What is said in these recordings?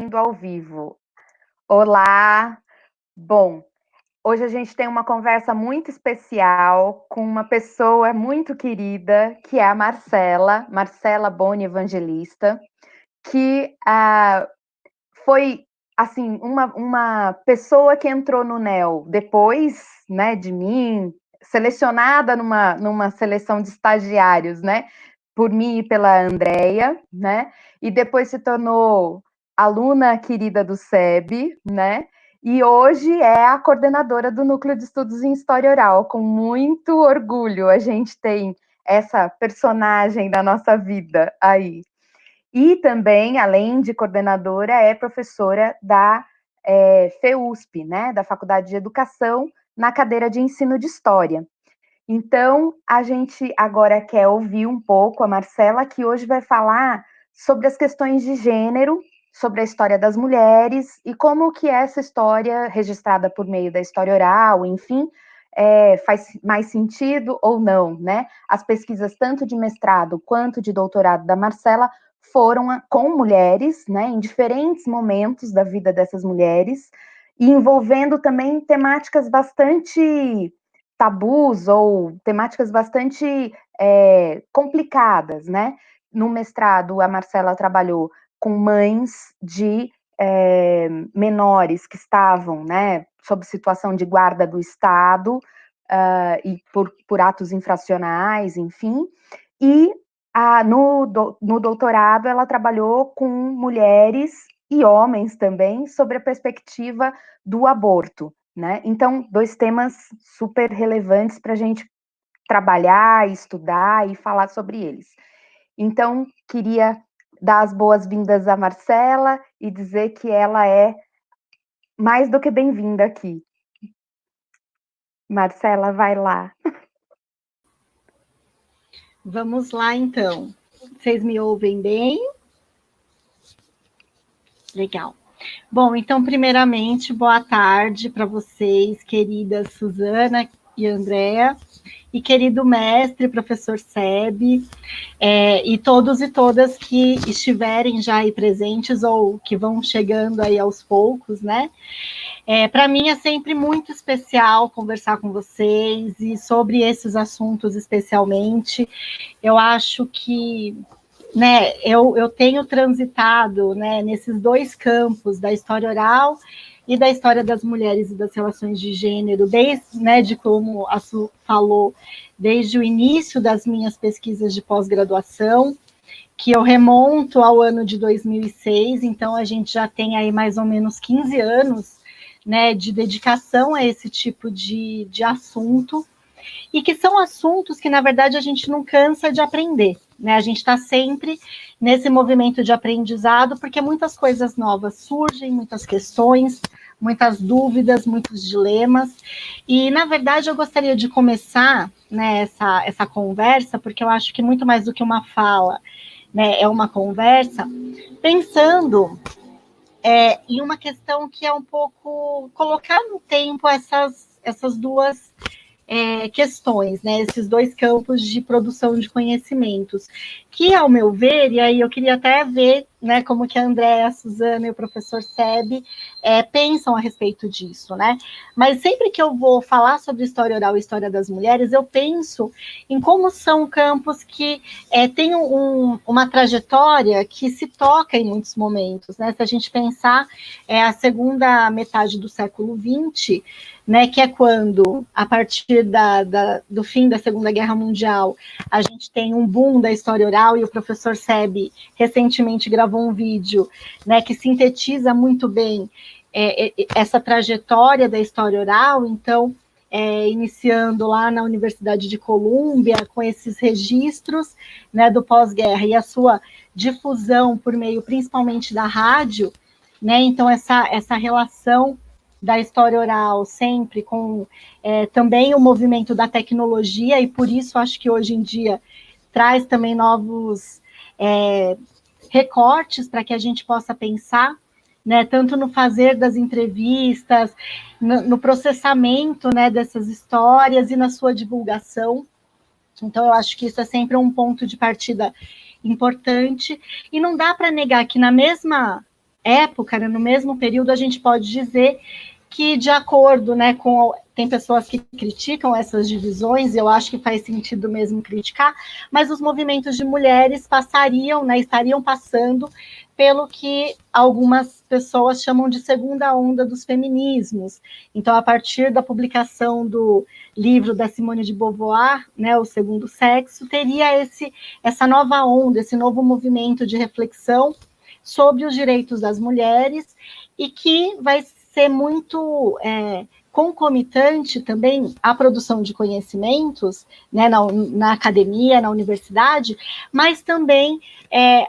fazendo ao vivo. Olá! Bom, hoje a gente tem uma conversa muito especial com uma pessoa muito querida, que é a Marcela Boni Evangelista, que foi assim uma pessoa que entrou no NEL depois, né, de mim, selecionada numa seleção de estagiários, né, por mim e pela Andrea, né, e depois se tornou aluna querida do SEB, né, e hoje é a coordenadora do Núcleo de Estudos em História Oral. Com muito orgulho a gente tem essa personagem da nossa vida aí. E também, além de coordenadora, é professora da FEUSP, né, da Faculdade de Educação, na cadeira de Ensino de História. Então, a gente agora quer ouvir um pouco a Marcela, que hoje vai falar sobre as questões de gênero, sobre a história das mulheres e como que essa história, registrada por meio da história oral, enfim, faz mais sentido ou não, né? As pesquisas tanto de mestrado quanto de doutorado da Marcela foram com mulheres, né, em diferentes momentos da vida dessas mulheres, e envolvendo também temáticas bastante tabus ou temáticas bastante complicadas, né? No mestrado, a Marcela trabalhou com mães de menores que estavam, né, sob situação de guarda do Estado e por atos infracionais, enfim, e no doutorado ela trabalhou com mulheres e homens também sobre a perspectiva do aborto, né? Então, dois temas super relevantes para a gente trabalhar, estudar e falar sobre eles. Então, queria dar as boas-vindas à Marcela e dizer que ela é mais do que bem-vinda aqui. Marcela, vai lá. Vamos lá, então. Vocês me ouvem bem? Legal. Bom, então, primeiramente, boa tarde para vocês, queridas Suzana e Andréa, e querido mestre, professor Seb, e todos e todas que estiverem já aí presentes ou que vão chegando aí aos poucos, né? Para mim é sempre muito especial conversar com vocês e sobre esses assuntos especialmente. Eu acho que, né, eu tenho transitado, né, nesses dois campos da história oral e da história das mulheres e das relações de gênero, desde, né, de como a Su falou, desde o início das minhas pesquisas de pós-graduação, que eu remonto ao ano de 2006, então a gente já tem aí mais ou menos 15 anos, né, de dedicação a esse tipo de assunto, e que são assuntos que, na verdade, a gente não cansa de aprender, né? A gente está sempre nesse movimento de aprendizado, porque muitas coisas novas surgem, muitas questões, muitas dúvidas, muitos dilemas, e, na verdade, eu gostaria de começar, né, essa conversa, porque eu acho que muito mais do que uma fala, né, é uma conversa, pensando em uma questão que é um pouco colocar no tempo essas duas questões, né, esses dois campos de produção de conhecimentos, que, ao meu ver, e aí eu queria até ver, né, como que a Andréa, a Suzana e o professor Seb pensam a respeito disso, né, mas sempre que eu vou falar sobre história oral e história das mulheres, eu penso em como são campos que têm uma trajetória que se toca em muitos momentos, né, se a gente pensar a segunda metade do século XX, né, que é quando, a partir do fim da Segunda Guerra Mundial, a gente tem um boom da história oral, e o professor Seb recentemente gravou um vídeo, né, que sintetiza muito bem essa trajetória da história oral. Então, iniciando lá na Universidade de Colômbia, com esses registros, né, do pós-guerra e a sua difusão por meio principalmente da rádio, né, então essa relação da história oral, sempre com também o movimento da tecnologia, e por isso acho que hoje em dia traz também novos recortes para que a gente possa pensar, né, tanto no fazer das entrevistas, no processamento, né, dessas histórias e na sua divulgação. Então, eu acho que isso é sempre um ponto de partida importante, e não dá para negar que na mesma época, né, no mesmo período, a gente pode dizer que, de acordo, né, com... Tem pessoas que criticam essas divisões, eu acho que faz sentido mesmo criticar, mas os movimentos de mulheres passariam, né, estariam passando pelo que algumas pessoas chamam de segunda onda dos feminismos. Então, a partir da publicação do livro da Simone de Beauvoir, né, O Segundo Sexo, teria essa nova onda, esse novo movimento de reflexão sobre os direitos das mulheres e que vai ser muito concomitante também à produção de conhecimentos, né, na academia, na universidade, mas também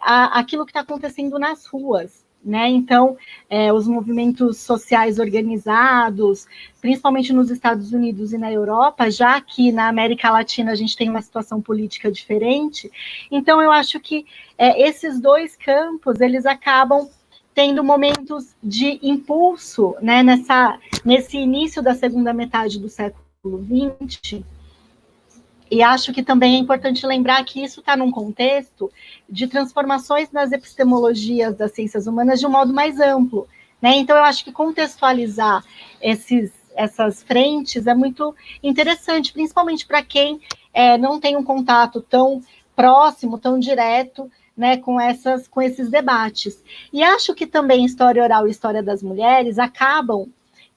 aquilo que está acontecendo nas ruas, né? Então, os movimentos sociais organizados, principalmente nos Estados Unidos e na Europa, já que na América Latina a gente tem uma situação política diferente. Então, eu acho que esses dois campos, eles acabam tendo momentos de impulso, né, nesse início da segunda metade do século XX, e acho que também é importante lembrar que isso está num contexto de transformações nas epistemologias das ciências humanas de um modo mais amplo, né? Então, eu acho que contextualizar essas frentes é muito interessante, principalmente para quem não tem um contato tão próximo, tão direto, né, com esses debates. E acho que também história oral e história das mulheres acabam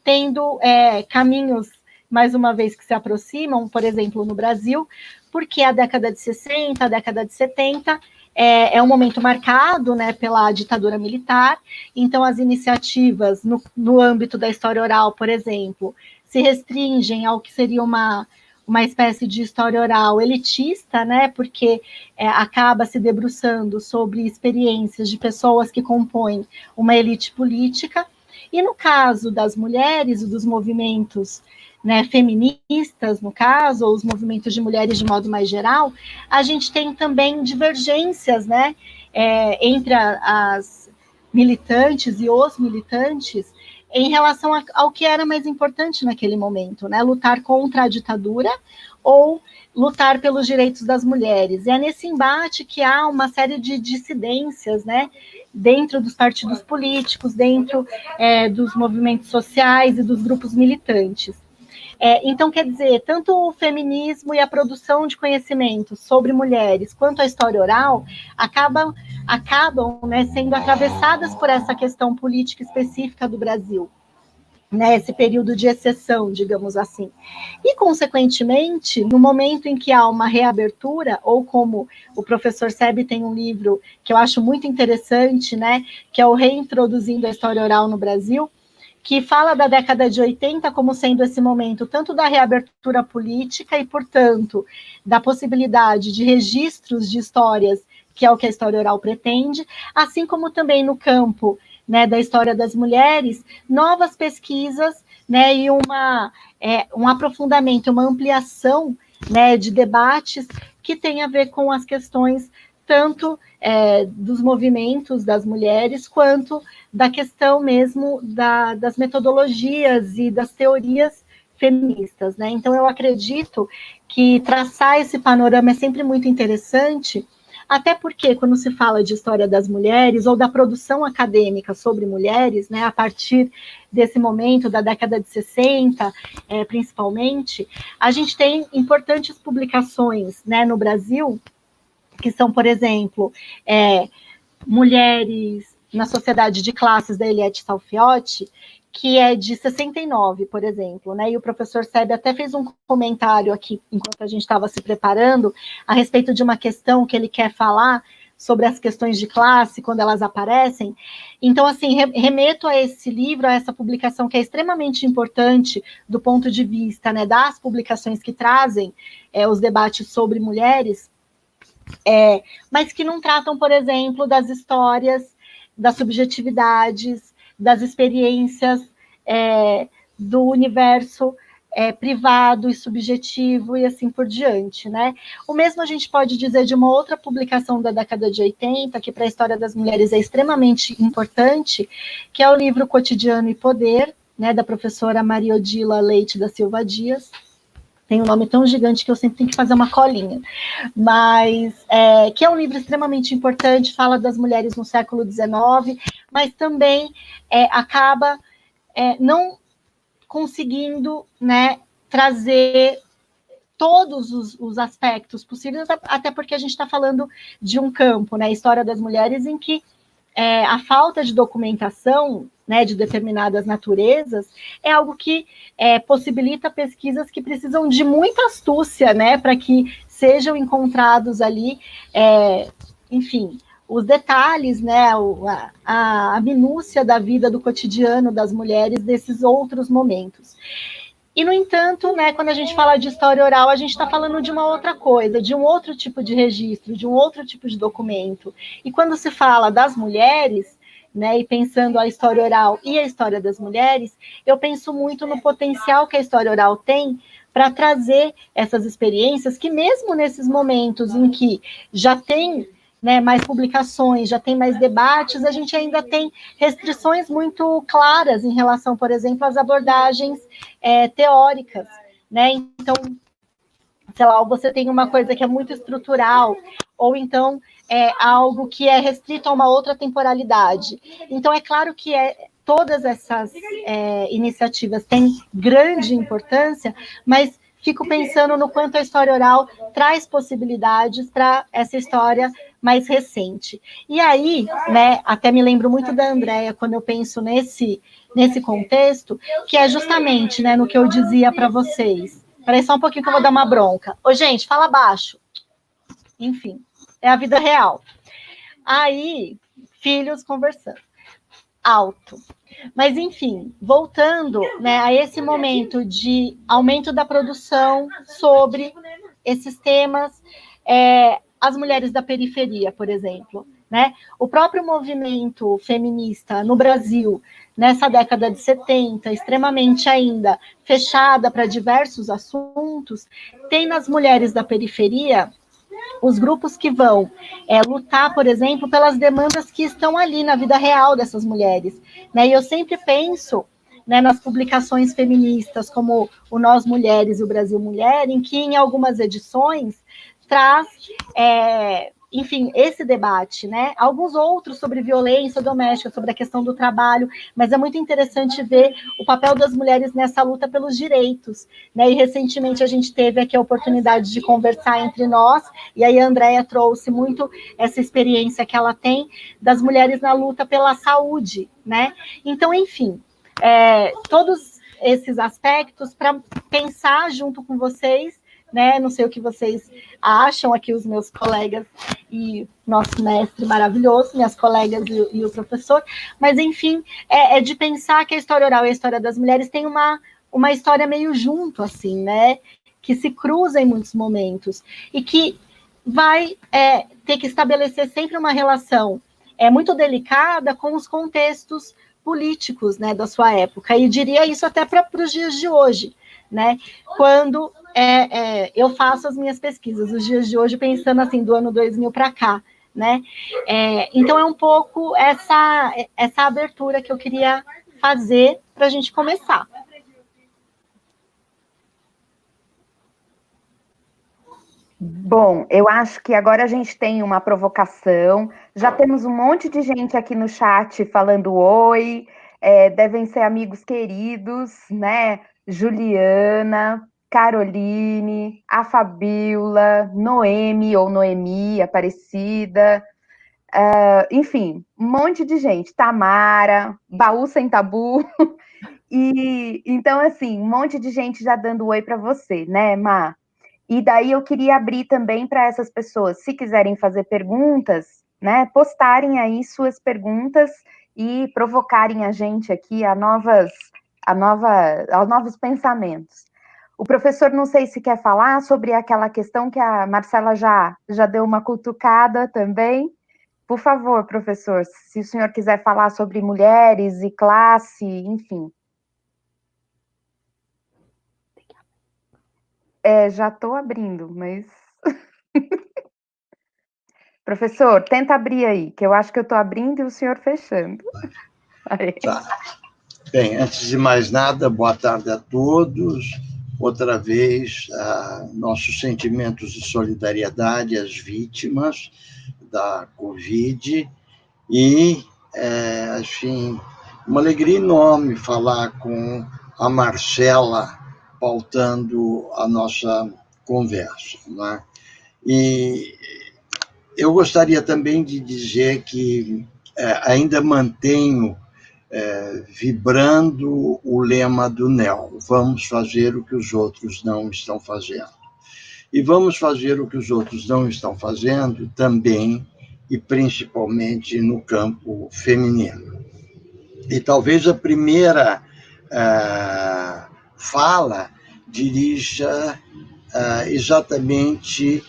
tendo caminhos, mais uma vez, que se aproximam, por exemplo, no Brasil, porque a década de 60, a década de 70 é um momento marcado, né, pela ditadura militar, então as iniciativas no âmbito da história oral, por exemplo, se restringem ao que seria uma espécie de história oral elitista, né, porque acaba se debruçando sobre experiências de pessoas que compõem uma elite política, e no caso das mulheres, dos movimentos, né, feministas, no caso, ou os movimentos de mulheres de modo mais geral, a gente tem também divergências, né, entre as militantes e os militantes em relação ao que era mais importante naquele momento, né, lutar contra a ditadura ou lutar pelos direitos das mulheres. E é nesse embate que há uma série de dissidências, né, dentro dos partidos políticos, dentro dos movimentos sociais e dos grupos militantes. Então, quer dizer, tanto o feminismo e a produção de conhecimento sobre mulheres, quanto a história oral, acabam né, sendo atravessadas por essa questão política específica do Brasil, né, esse período de exceção, digamos assim. E, consequentemente, no momento em que há uma reabertura, ou como o professor Sebe tem um livro que eu acho muito interessante, né, que é o Reintroduzindo a História Oral no Brasil, que fala da década de 80 como sendo esse momento tanto da reabertura política e, portanto, da possibilidade de registros de histórias, que é o que a história oral pretende, assim como também no campo, né, da história das mulheres, novas pesquisas, né, e um aprofundamento, uma ampliação, né, de debates que tem a ver com as questões tanto dos movimentos das mulheres, quanto da questão mesmo das metodologias e das teorias feministas, né? Então, eu acredito que traçar esse panorama é sempre muito interessante, até porque quando se fala de história das mulheres ou da produção acadêmica sobre mulheres, né, a partir desse momento, da década de 60, principalmente, a gente tem importantes publicações, né, no Brasil, que são, por exemplo, Mulheres na Sociedade de Classes, da Eliette Salfiotti, que é de 69, por exemplo, né? E o professor Sebe até fez um comentário aqui, enquanto a gente estava se preparando, a respeito de uma questão que ele quer falar sobre as questões de classe, quando elas aparecem. Então, assim, remeto a esse livro, a essa publicação que é extremamente importante do ponto de vista, né, das publicações que trazem os debates sobre mulheres, mas que não tratam, por exemplo, das histórias, das subjetividades, das experiências do universo privado e subjetivo e assim por diante, né? O mesmo a gente pode dizer de uma outra publicação da década de 80, que para a história das mulheres é extremamente importante, que é o livro Cotidiano e Poder, né, da professora Maria Odila Leite da Silva Dias. tem um nome tão gigante que eu sempre tenho que fazer uma colinha, mas que é um livro extremamente importante, fala das mulheres no século XIX, mas também acaba não conseguindo, né, trazer todos os aspectos possíveis, até porque a gente está falando de um campo, né, história das mulheres, em que a falta de documentação, né, de determinadas naturezas é algo que possibilita pesquisas que precisam de muita astúcia, né, para que sejam encontrados ali, enfim, os detalhes, né, a minúcia da vida do cotidiano das mulheres desses outros momentos. E, no entanto, né, quando a gente fala de história oral, a gente está falando de uma outra coisa, de um outro tipo de registro, de um outro tipo de documento. E quando se fala das mulheres, né, e pensando a história oral e a história das mulheres, eu penso muito no potencial que a história oral tem para trazer essas experiências que, mesmo nesses momentos em que já tem, né, mais publicações, já tem mais debates, a gente ainda tem restrições muito claras em relação, por exemplo, às abordagens teóricas, né? Então, sei lá, você tem uma coisa que é muito estrutural, ou então algo que é restrito a uma outra temporalidade. Então, é claro que todas essas iniciativas têm grande importância, mas fico pensando no quanto a história oral traz possibilidades para essa história mais recente. E aí, né, até me lembro muito da Andréa, quando eu penso nesse contexto, que é justamente, né, no que eu dizia para vocês. Peraí só um pouquinho que eu vou dar uma bronca. Ô, gente, fala baixo. Enfim, é a vida real. Aí, filhos conversando. Alto. Mas, enfim, voltando, né, a esse momento de aumento da produção sobre esses temas, as mulheres da periferia, por exemplo, né? O próprio movimento feminista no Brasil, nessa década de 70, extremamente ainda fechada para diversos assuntos, tem nas mulheres da periferia os grupos que vão lutar, por exemplo, pelas demandas que estão ali na vida real dessas mulheres, né? E eu sempre penso, né, nas publicações feministas, como o Nós Mulheres e o Brasil Mulher, em que em algumas edições traz, enfim, esse debate, né? Alguns outros sobre violência doméstica, sobre a questão do trabalho, mas é muito interessante ver o papel das mulheres nessa luta pelos direitos, né? E recentemente a gente teve aqui a oportunidade de conversar entre nós, e aí a Andréa trouxe muito essa experiência que ela tem das mulheres na luta pela saúde, né? Então, enfim, todos esses aspectos para pensar junto com vocês, né? Não sei o que vocês acham aqui, os meus colegas e nosso mestre maravilhoso, minhas colegas e o professor, mas, enfim, de pensar que a história oral e a história das mulheres tem uma história meio junto, assim, né? Que se cruza em muitos momentos e que vai ter que estabelecer sempre uma relação muito delicada com os contextos políticos, né, da sua época, e diria isso até para os dias de hoje, né, quando eu faço as minhas pesquisas, os dias de hoje, pensando assim, do ano 2000 para cá, né, então é um pouco essa abertura que eu queria fazer para a gente começar. Bom, eu acho que agora a gente tem uma provocação, já temos um monte de gente aqui no chat falando oi, devem ser amigos queridos, né? Juliana, Caroline, a Fabiola, Noemi ou Noemi, Aparecida, enfim, um monte de gente, Tamara, Baú Sem Tabu, e então assim, um monte de gente já dando oi para você, né, Má? E daí eu queria abrir também para essas pessoas, se quiserem fazer perguntas, né, postarem aí suas perguntas e provocarem a gente aqui a novos pensamentos. O professor, não sei se quer falar sobre aquela questão que a Marcela já deu uma cutucada também. Por favor, professor, se o senhor quiser falar sobre mulheres e classe, enfim. Já estou abrindo, mas... Professor, tenta abrir aí, que eu acho que eu estou abrindo e o senhor fechando. Tá. Bem, antes de mais nada, boa tarde a todos. outra vez nossos sentimentos de solidariedade às vítimas da Covid e, assim, uma alegria enorme falar com a Marcela pautando a nossa conversa, né? E eu gostaria também de dizer que ainda mantenho vibrando o lema do NEL: vamos fazer o que os outros não estão fazendo. E vamos fazer o que os outros não estão fazendo também e principalmente no campo feminino. E talvez a primeira fala dirija exatamente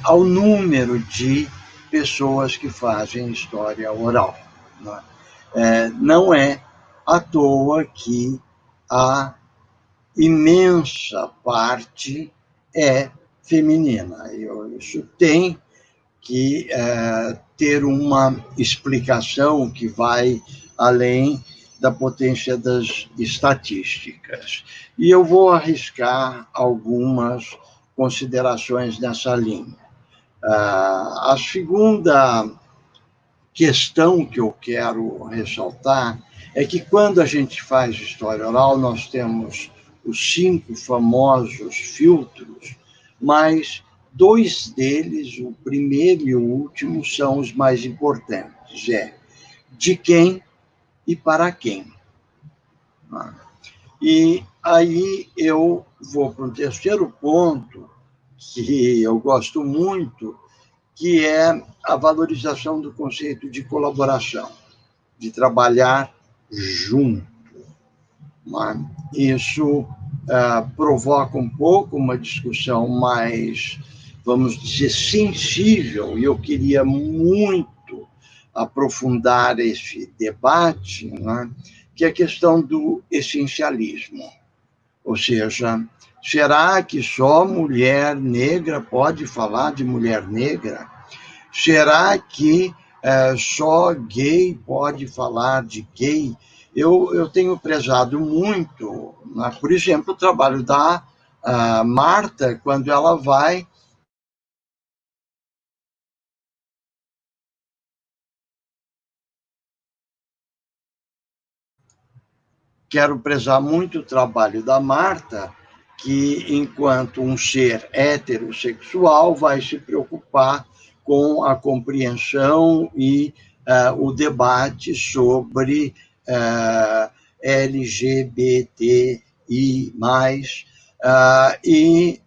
ao número de pessoas que fazem história oral, né? Não é à toa que a imensa parte é feminina. Isso tem que ter uma explicação que vai além da potência das estatísticas. E eu vou arriscar algumas considerações nessa linha. A segunda questão que eu quero ressaltar é que quando a gente faz história oral, nós temos os 5 famosos filtros, mas 2 deles, o primeiro e o último, são os mais importantes. De quem e para quem. E aí eu vou para um terceiro ponto, que eu gosto muito, que é a valorização do conceito de colaboração, de trabalhar junto. Isso provoca um pouco uma discussão mais, vamos dizer, sensível, e eu queria muito aprofundar esse debate, né, que é a questão do essencialismo. Ou seja, será que só mulher negra pode falar de mulher negra? Será que só gay pode falar de gay? Eu tenho prezado muito, né, por exemplo, o trabalho da Marta, quando ela vai quero prezar muito o trabalho da Marta, que, enquanto um ser heterossexual, vai se preocupar com a compreensão e o debate sobre LGBTI+, e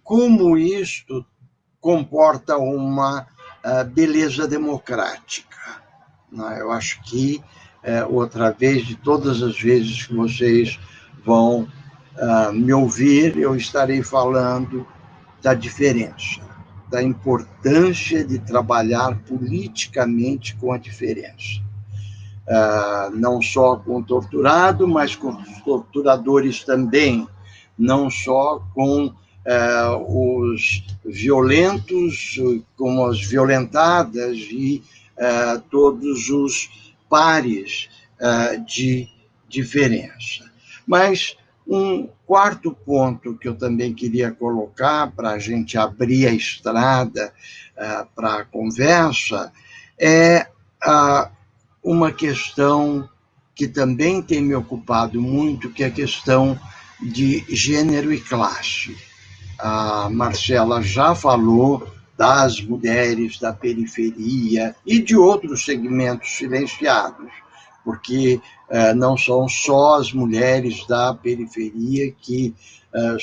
como isto comporta uma beleza democrática. Eu acho que, outra vez, de todas as vezes que vocês vão me ouvir, eu estarei falando da diferença, da importância de trabalhar politicamente com a diferença. Não só com o torturado, mas com os torturadores também, não só com os violentos, com as violentadas e todos os pares de diferença. Mas um quarto ponto que eu também queria colocar para a gente abrir a estrada para a conversa é uma questão que também tem me ocupado muito, que é a questão de gênero e classe. A Marcela já falou das mulheres da periferia e de outros segmentos silenciados, porque não são só as mulheres da periferia que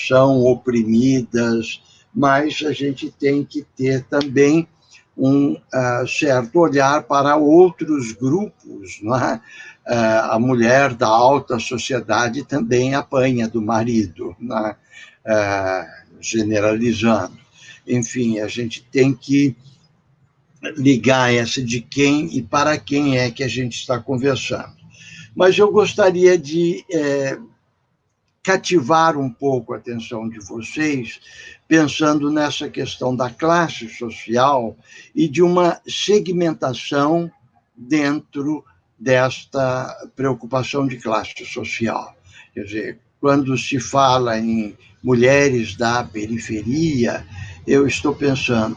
são oprimidas, mas a gente tem que ter também um certo olhar para outros grupos, não é? A mulher da alta sociedade também apanha do marido, não é? Generalizando. Enfim, a gente tem que ligar essa de quem e para quem é que a gente está conversando. Mas eu gostaria de cativar um pouco a atenção de vocês, pensando nessa questão da classe social e de uma segmentação dentro desta preocupação de classe social. Quer dizer, quando se fala em mulheres da periferia, eu estou pensando,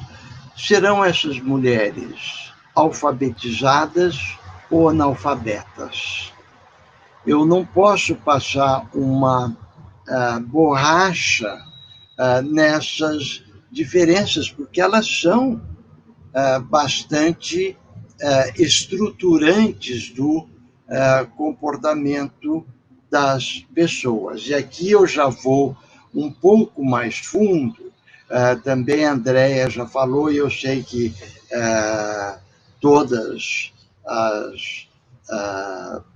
serão essas mulheres alfabetizadas ou analfabetas? Eu não posso passar uma borracha nessas diferenças, porque elas são bastante estruturantes do comportamento das pessoas. E aqui eu já vou um pouco mais fundo. Também a Andréa já falou, e eu sei que todas as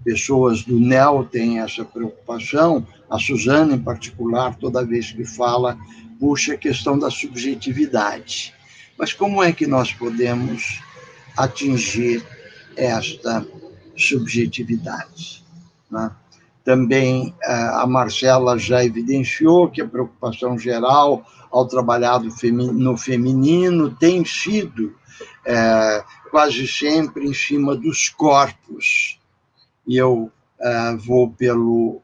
pessoas do NEL têm essa preocupação, a Suzana, em particular, toda vez que fala, puxa a questão da subjetividade. Mas como é que nós podemos atingir esta subjetividade, né? Também a Marcela já evidenciou que a preocupação geral ao trabalhar no feminino tem sido quase sempre em cima dos corpos. E eu vou pelo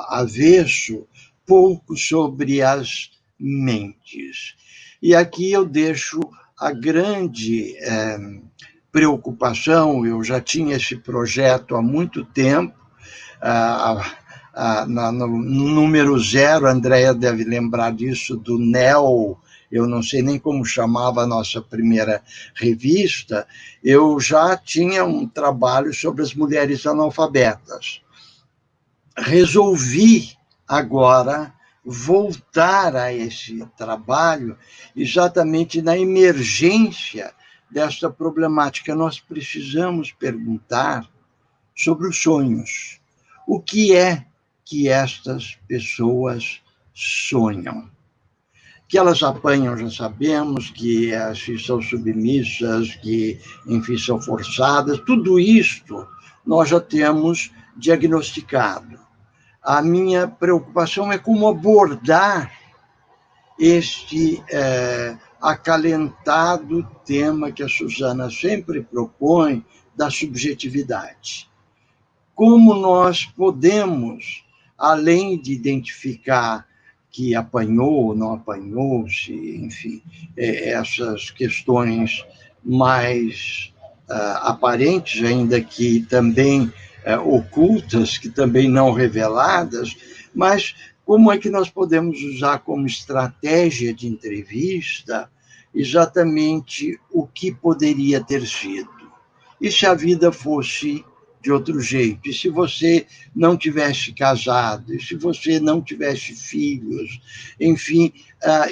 avesso, pouco sobre as mentes. E aqui eu deixo a grande preocupação, eu já tinha esse projeto há muito tempo, no número 0, a Andréa deve lembrar disso, do NEL, eu não sei nem como chamava a nossa primeira revista, eu já tinha um trabalho sobre as mulheres analfabetas. Resolvi agora voltar a esse trabalho exatamente na emergência desta problemática. Nós precisamos perguntar sobre os sonhos. O que é que estas pessoas sonham? Que elas apanham, já sabemos, que são submissas, que, enfim, são forçadas, tudo isto nós já temos diagnosticado. A minha preocupação é como abordar este acalentado tema que a Suzana sempre propõe da subjetividade. Como nós podemos, além de identificar que apanhou ou não apanhou, se, enfim, essas questões mais aparentes, ainda que também ocultas, que também não reveladas, mas como é que nós podemos usar como estratégia de entrevista exatamente o que poderia ter sido? E se a vida fosse de outro jeito? E se você não tivesse casado? E se você não tivesse filhos? Enfim,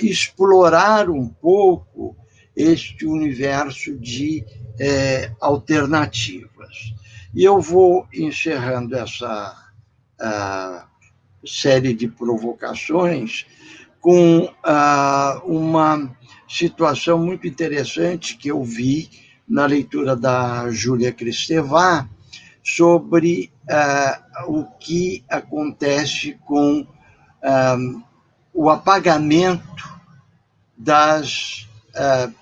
explorar um pouco este universo de alternativas. E eu vou encerrando essa série de provocações com uma situação muito interessante que eu vi na leitura da Júlia Kristevá sobre o que acontece com o apagamento das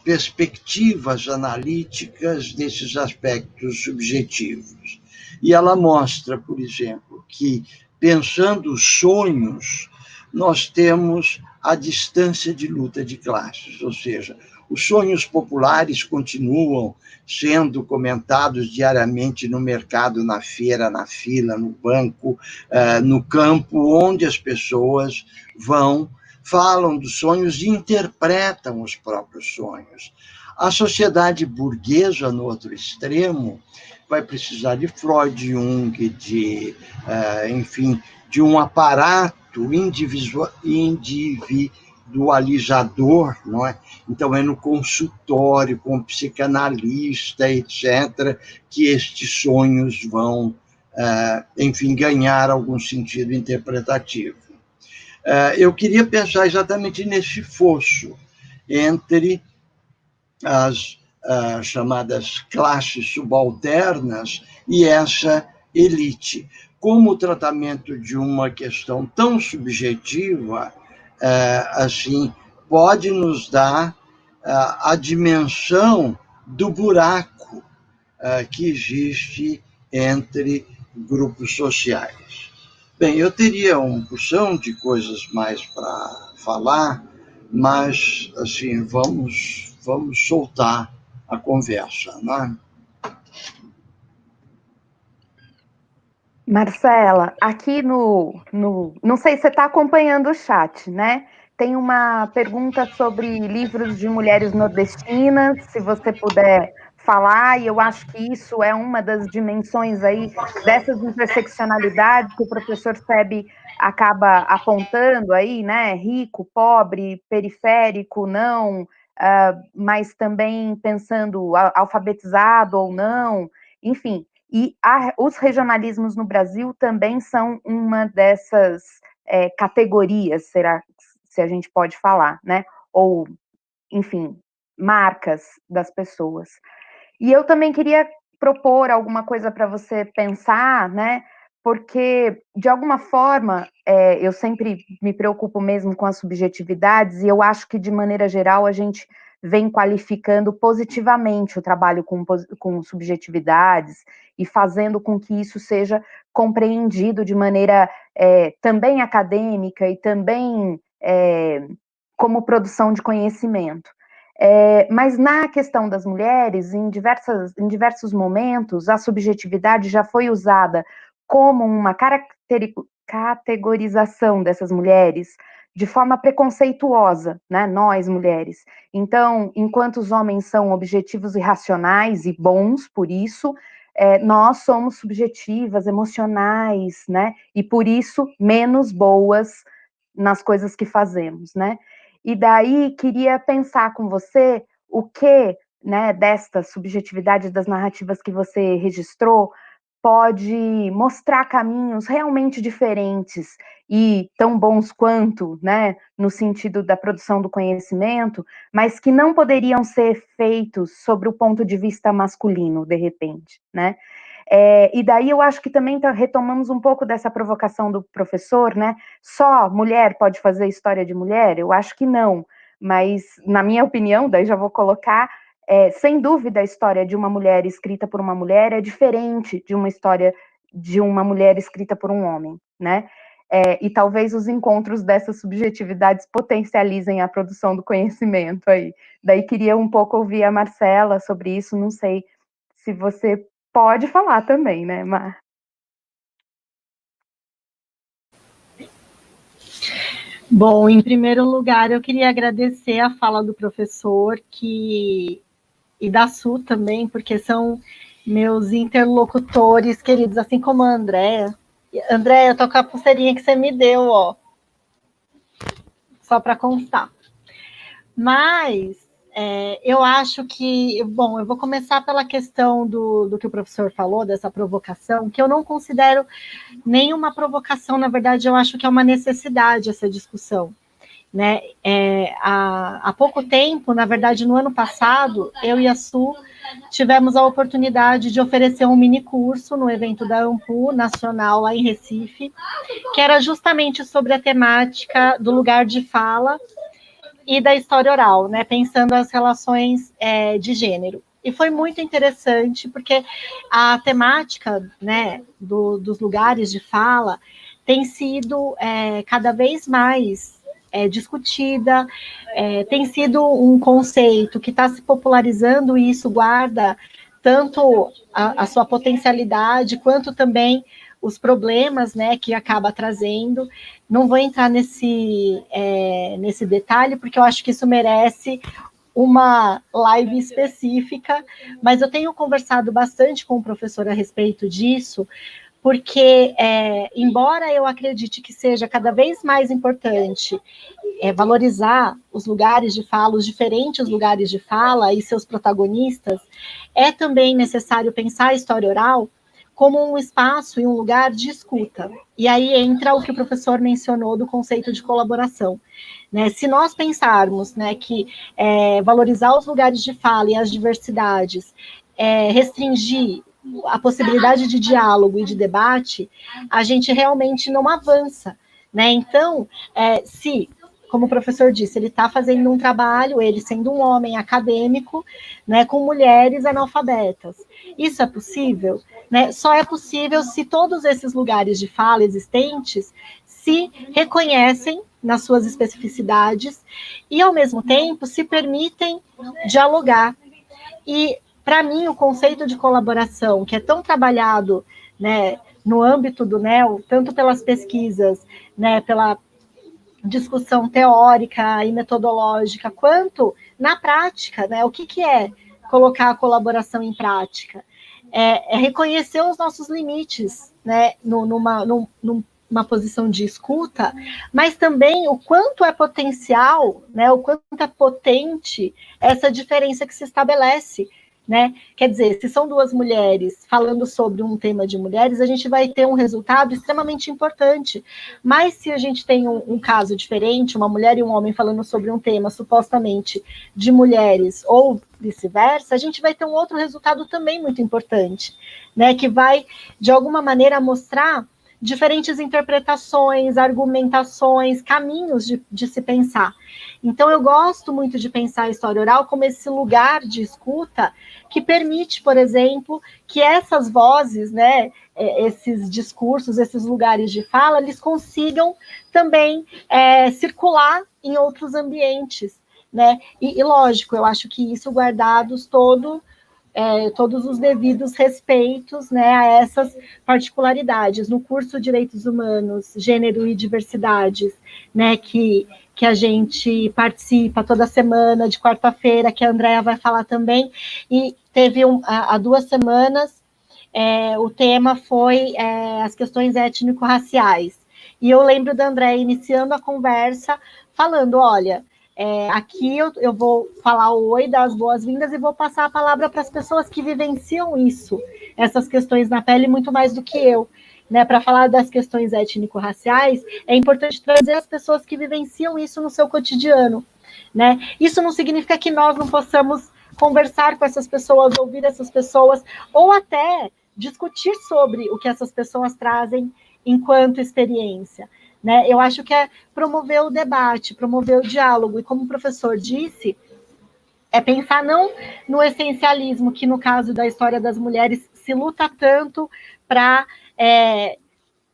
perspectivas analíticas desses aspectos subjetivos. E ela mostra, por exemplo, que, pensando os sonhos, nós temos a distância de luta de classes, ou seja, os sonhos populares continuam sendo comentados diariamente no mercado, na feira, na fila, no banco, no campo, onde as pessoas vão, falam dos sonhos e interpretam os próprios sonhos. A sociedade burguesa, no outro extremo, vai precisar de Freud, Jung, enfim, de um aparato individualizador, não é? Então, é no consultório, com o psicanalista, etc., que estes sonhos vão, enfim, ganhar algum sentido interpretativo. Eu queria pensar exatamente nesse fosso entre as chamadas classes subalternas e essa elite. Como o tratamento de uma questão tão subjetiva assim pode nos dar a dimensão do buraco que existe entre grupos sociais. Bem, eu teria um porção de coisas mais para falar, mas, assim, vamos soltar a conversa, né? Marcela, aqui não sei se você está acompanhando o chat, né? Tem uma pergunta sobre livros de mulheres nordestinas, se você puder falar, e eu acho que isso é uma das dimensões aí dessas interseccionalidades que o professor Sebe acaba apontando aí, né? Rico, pobre, periférico, não, mas também pensando alfabetizado ou não, enfim. E os regionalismos no Brasil também são uma dessas categorias, será se a gente pode falar, né? Ou, enfim, marcas das pessoas. E eu também queria propor alguma coisa para você pensar, né? Porque, de alguma forma, eu sempre me preocupo mesmo com as subjetividades, e eu acho que, de maneira geral, a gente vem qualificando positivamente o trabalho com subjetividades e fazendo com que isso seja compreendido de maneira também acadêmica e também como produção de conhecimento. Mas na questão das mulheres, em diversos momentos, a subjetividade já foi usada como uma categorização dessas mulheres de forma preconceituosa, né? Nós, mulheres. Então, enquanto os homens são objetivos e racionais e bons por isso, nós somos subjetivas, emocionais, né? E por isso menos boas nas coisas que fazemos, né? E daí queria pensar com você o que, né, desta subjetividade das narrativas que você registrou pode mostrar caminhos realmente diferentes e tão bons quanto, né, no sentido da produção do conhecimento, mas que não poderiam ser feitos sobre o ponto de vista masculino, de repente, né? E daí eu acho que também retomamos um pouco dessa provocação do professor, né? Só mulher pode fazer história de mulher? Eu acho que não, mas na minha opinião, daí já vou colocar, sem dúvida a história de uma mulher escrita por uma mulher é diferente de uma história de uma mulher escrita por um homem, né? E talvez os encontros dessas subjetividades potencializem a produção do conhecimento aí. Daí queria um pouco ouvir a Marcela sobre isso, não sei se você pode falar também, né, Mar? Bom, em primeiro lugar, eu queria agradecer a fala do professor e da Su também, porque são meus interlocutores queridos, assim como a Andréa. Andréa, eu tô com a pulseirinha que você me deu, ó, só para constar. Mas eu acho que, bom, eu vou começar pela questão do que o professor falou, dessa provocação, que eu não considero nenhuma provocação, na verdade, eu acho que é uma necessidade essa discussão. Né? Há pouco tempo, na verdade, no ano passado, eu e a Su tivemos a oportunidade de oferecer um mini curso no evento da AMPU Nacional, lá em Recife, que era justamente sobre a temática do lugar de fala e da história oral, né? Pensando as relações de gênero. E foi muito interessante, porque a temática, né, dos lugares de fala tem sido cada vez mais discutida, tem sido um conceito que está se popularizando, e isso guarda tanto a sua potencialidade, quanto também os problemas, né, que acaba trazendo. Não vou entrar nesse detalhe, porque eu acho que isso merece uma live específica, mas eu tenho conversado bastante com o professor a respeito disso, porque, embora eu acredite que seja cada vez mais importante valorizar os lugares de fala, os diferentes lugares de fala e seus protagonistas, é também necessário pensar a história oral como um espaço e um lugar de escuta. E aí entra o que o professor mencionou do conceito de colaboração. Né? Se nós pensarmos, né, que valorizar os lugares de fala e as diversidades, restringir a possibilidade de diálogo e de debate, a gente realmente não avança. Né? Então, se como o professor disse, ele está fazendo um trabalho, ele sendo um homem acadêmico, né, com mulheres analfabetas. Isso é possível? Né? Só é possível se todos esses lugares de fala existentes se reconhecem nas suas especificidades e, ao mesmo tempo, se permitem dialogar. E, para mim, o conceito de colaboração, que é tão trabalhado, né, no âmbito do NEL, tanto pelas pesquisas, né, pela discussão teórica e metodológica, quanto na prática, né, o que é colocar a colaboração em prática? É reconhecer os nossos limites, né, numa posição de escuta, mas também o quanto é potencial, né, o quanto é potente essa diferença que se estabelece, né? Quer dizer, se são duas mulheres falando sobre um tema de mulheres, a gente vai ter um resultado extremamente importante. Mas se a gente tem um caso diferente, uma mulher e um homem falando sobre um tema supostamente de mulheres ou vice-versa, a gente vai ter um outro resultado também muito importante, né? Que vai, de alguma maneira, mostrar diferentes interpretações, argumentações, caminhos de se pensar. Então, eu gosto muito de pensar a história oral como esse lugar de escuta que permite, por exemplo, que essas vozes, né, esses discursos, esses lugares de fala, eles consigam também circular em outros ambientes, né? E lógico, eu acho que isso guardados todos os devidos respeitos, né, a essas particularidades. No curso Direitos Humanos, Gênero e Diversidades, né, que a gente participa toda semana, de quarta-feira, que a Andrea vai falar também, e teve há 2 semanas, o tema foi as questões étnico-raciais. E eu lembro da Andrea iniciando a conversa, falando, olha, aqui eu vou falar o oi, dar as boas-vindas e vou passar a palavra para as pessoas que vivenciam isso, essas questões na pele, muito mais do que eu. Né, para falar das questões étnico-raciais, é importante trazer as pessoas que vivenciam isso no seu cotidiano. Né? Isso não significa que nós não possamos conversar com essas pessoas, ouvir essas pessoas, ou até discutir sobre o que essas pessoas trazem enquanto experiência. Né? Eu acho que é promover o debate, promover o diálogo, e como o professor disse, é pensar não no essencialismo, que no caso da história das mulheres se luta tanto para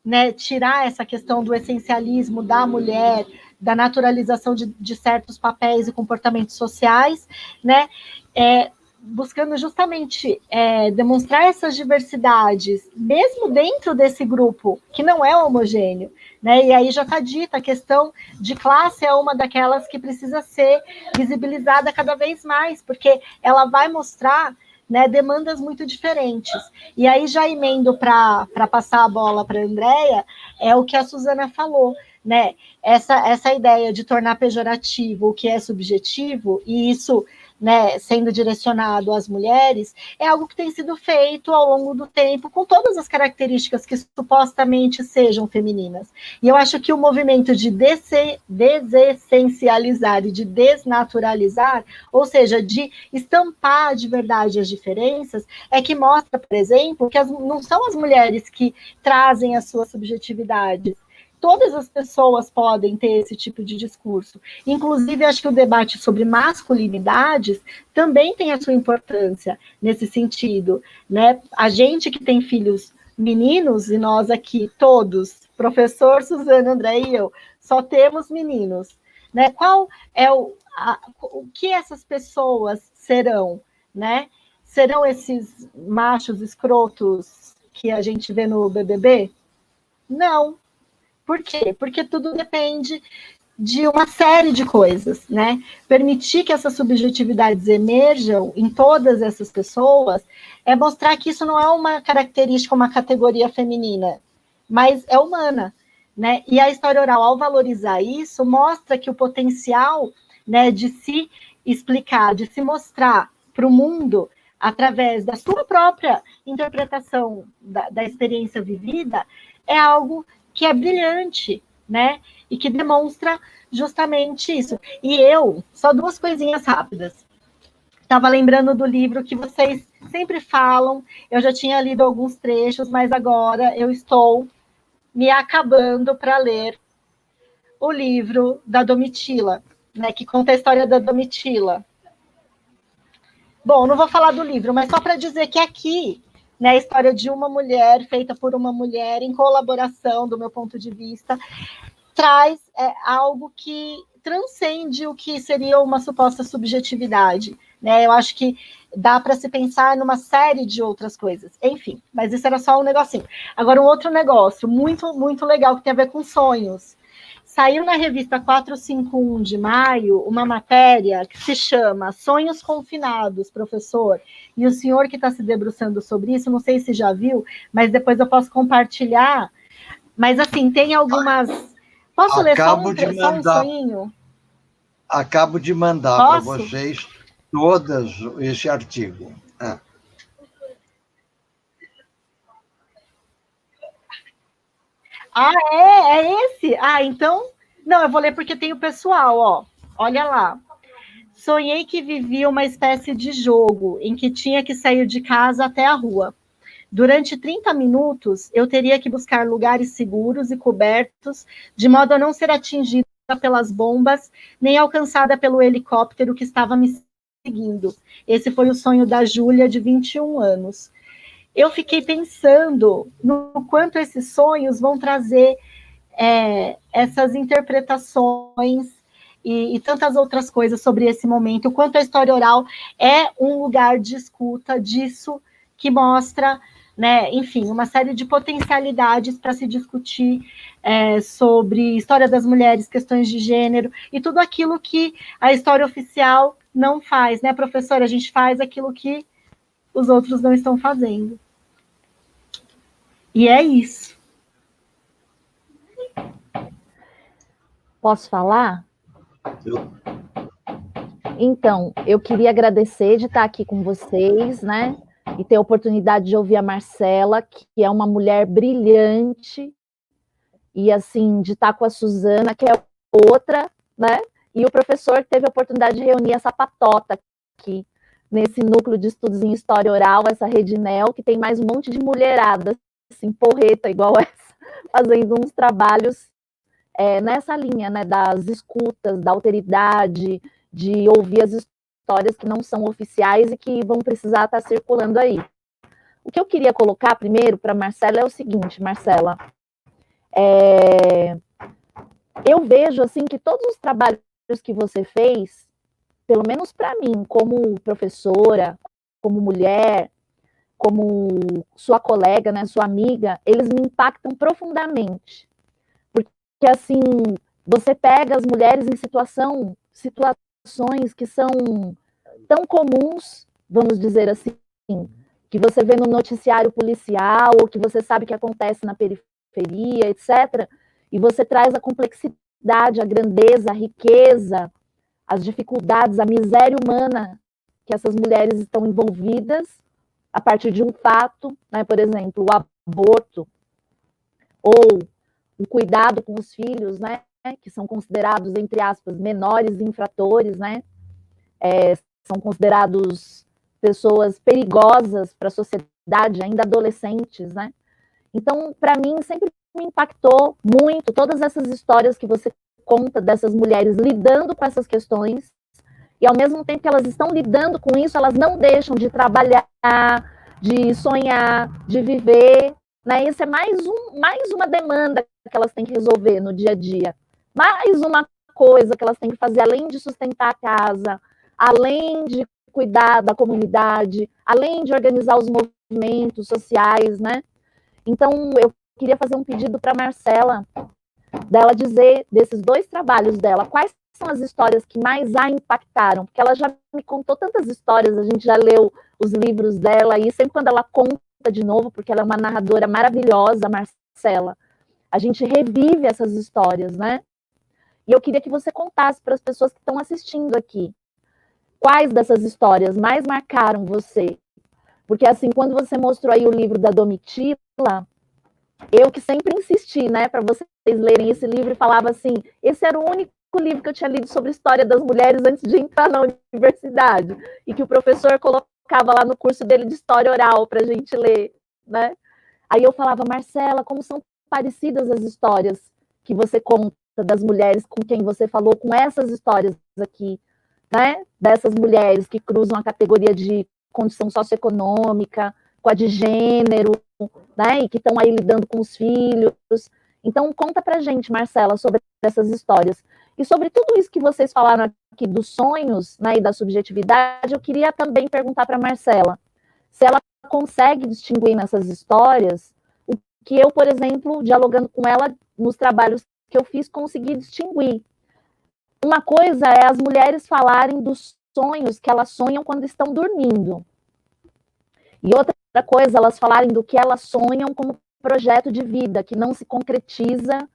né, tirar essa questão do essencialismo da mulher, da naturalização de certos papéis e comportamentos sociais, né, buscando justamente demonstrar essas diversidades, mesmo dentro desse grupo, que não é homogêneo. Né? E aí já está dita, a questão de classe é uma daquelas que precisa ser visibilizada cada vez mais, porque ela vai mostrar, né, demandas muito diferentes. E aí já emendo para passar a bola para a Andrea, é o que a Suzana falou, né? Essa ideia de tornar pejorativo o que é subjetivo, e isso, né, sendo direcionado às mulheres, é algo que tem sido feito ao longo do tempo, com todas as características que supostamente sejam femininas. E eu acho que o movimento de desessencializar e de desnaturalizar, ou seja, de estampar de verdade as diferenças, é que mostra, por exemplo, que não são as mulheres que trazem as suas subjetividades. Todas as pessoas podem ter esse tipo de discurso. Inclusive, acho que o debate sobre masculinidades também tem a sua importância nesse sentido. Né? A gente que tem filhos meninos, e nós aqui todos, professor, Suzana, André e eu, só temos meninos. Né? Qual é o que essas pessoas serão? Né? Serão esses machos escrotos que a gente vê no BBB? Não. Por quê? Porque tudo depende de uma série de coisas, né? Permitir que essas subjetividades emerjam em todas essas pessoas é mostrar que isso não é uma característica, uma categoria feminina, mas é humana, né? E a história oral, ao valorizar isso, mostra que o potencial, né, de se explicar, de se mostrar para o mundo através da sua própria interpretação da experiência vivida é algo que é brilhante, né? E que demonstra justamente isso. E só 2 coisinhas rápidas. Estava lembrando do livro que vocês sempre falam, eu já tinha lido alguns trechos, mas agora eu estou me acabando para ler o livro da Domitila, né, que conta a história da Domitila. Bom, não vou falar do livro, mas só para dizer que aqui, né, a história de uma mulher, feita por uma mulher, em colaboração, do meu ponto de vista, traz algo que transcende o que seria uma suposta subjetividade. Né? Eu acho que dá para se pensar numa série de outras coisas. Enfim, mas isso era só um negocinho. Agora, um outro negócio muito, muito legal que tem a ver com sonhos. Saiu na revista 451 de maio uma matéria que se chama Sonhos Confinados, professor. E o senhor que está se debruçando sobre isso, não sei se já viu, mas depois eu posso compartilhar. Mas, assim, tem algumas... Posso ler só um sonhinho? Acabo de mandar para vocês todas esse artigo. É esse? Então... Não, eu vou ler porque tem o pessoal, ó. Olha lá. Sonhei que vivia uma espécie de jogo em que tinha que sair de casa até a rua. Durante 30 minutos, eu teria que buscar lugares seguros e cobertos, de modo a não ser atingida pelas bombas, nem alcançada pelo helicóptero que estava me seguindo. Esse foi o sonho da Júlia, de 21 anos. Eu fiquei pensando no quanto esses sonhos vão trazer essas interpretações e tantas outras coisas sobre esse momento, o quanto a história oral é um lugar de escuta disso que mostra, né, enfim, uma série de potencialidades para se discutir sobre história das mulheres, questões de gênero e tudo aquilo que a história oficial não faz, né, professora? A gente faz aquilo que os outros não estão fazendo. E é isso. Posso falar? Então, eu queria agradecer de estar aqui com vocês, né? E ter a oportunidade de ouvir a Marcela, que é uma mulher brilhante, e assim, de estar com a Suzana, que é outra, né? E o professor teve a oportunidade de reunir essa patota aqui, nesse núcleo de estudos em história oral, essa rede NEL, que tem mais um monte de mulherada, assim, porreta igual essa, fazendo uns trabalhos nessa linha, né, das escutas, da alteridade, de ouvir as histórias que não são oficiais e que vão precisar estar circulando aí. O que eu queria colocar primeiro para a Marcela é o seguinte, Marcela, eu vejo assim que todos os trabalhos que você fez, pelo menos para mim, como professora, como mulher, como sua colega, né, sua amiga, eles me impactam profundamente. Que assim, você pega as mulheres em situações que são tão comuns, vamos dizer assim, que você vê no noticiário policial, ou que você sabe que acontece na periferia, etc., e você traz a complexidade, a grandeza, a riqueza, as dificuldades, a miséria humana que essas mulheres estão envolvidas a partir de um fato, né, por exemplo, o aborto, ou o cuidado com os filhos, né, que são considerados, entre aspas, menores infratores, né, são considerados pessoas perigosas para a sociedade, ainda adolescentes, né. Então, para mim, sempre me impactou muito todas essas histórias que você conta dessas mulheres lidando com essas questões, e ao mesmo tempo que elas estão lidando com isso, elas não deixam de trabalhar, de sonhar, de viver, né? Isso é mais uma demanda que elas têm que resolver no dia a dia. Mais uma coisa que elas têm que fazer, além de sustentar a casa, além de cuidar da comunidade, além de organizar os movimentos sociais, né? Então, eu queria fazer um pedido para a Marcela, dela dizer, desses dois trabalhos dela, quais são as histórias que mais a impactaram, porque ela já me contou tantas histórias, a gente já leu os livros dela, e sempre quando ela conta de novo, porque ela é uma narradora maravilhosa, Marcela, a gente revive essas histórias, né? E eu queria que você contasse para as pessoas que estão assistindo aqui, quais dessas histórias mais marcaram você? Porque assim, quando você mostrou aí o livro da Domitila, eu que sempre insisti, né, para vocês lerem esse livro, e falava assim, esse era o único livro que eu tinha lido sobre história das mulheres antes de entrar na universidade, e que o professor colocava lá no curso dele de história oral para a gente ler, né? Aí eu falava, Marcela, como são parecidas as histórias que você conta das mulheres com quem você falou, com essas histórias aqui, né? Dessas mulheres que cruzam a categoria de condição socioeconômica, com a de gênero, né? E que estão aí lidando com os filhos. Então, conta pra gente, Marcela, sobre essas histórias. E sobre tudo isso que vocês falaram aqui dos sonhos, né, e da subjetividade, eu queria também perguntar para Marcela se ela consegue distinguir nessas histórias o que eu, por exemplo, dialogando com ela nos trabalhos que eu fiz, consegui distinguir. Uma coisa é as mulheres falarem dos sonhos que elas sonham quando estão dormindo. E outra coisa, elas falarem do que elas sonham como projeto de vida, que não se concretiza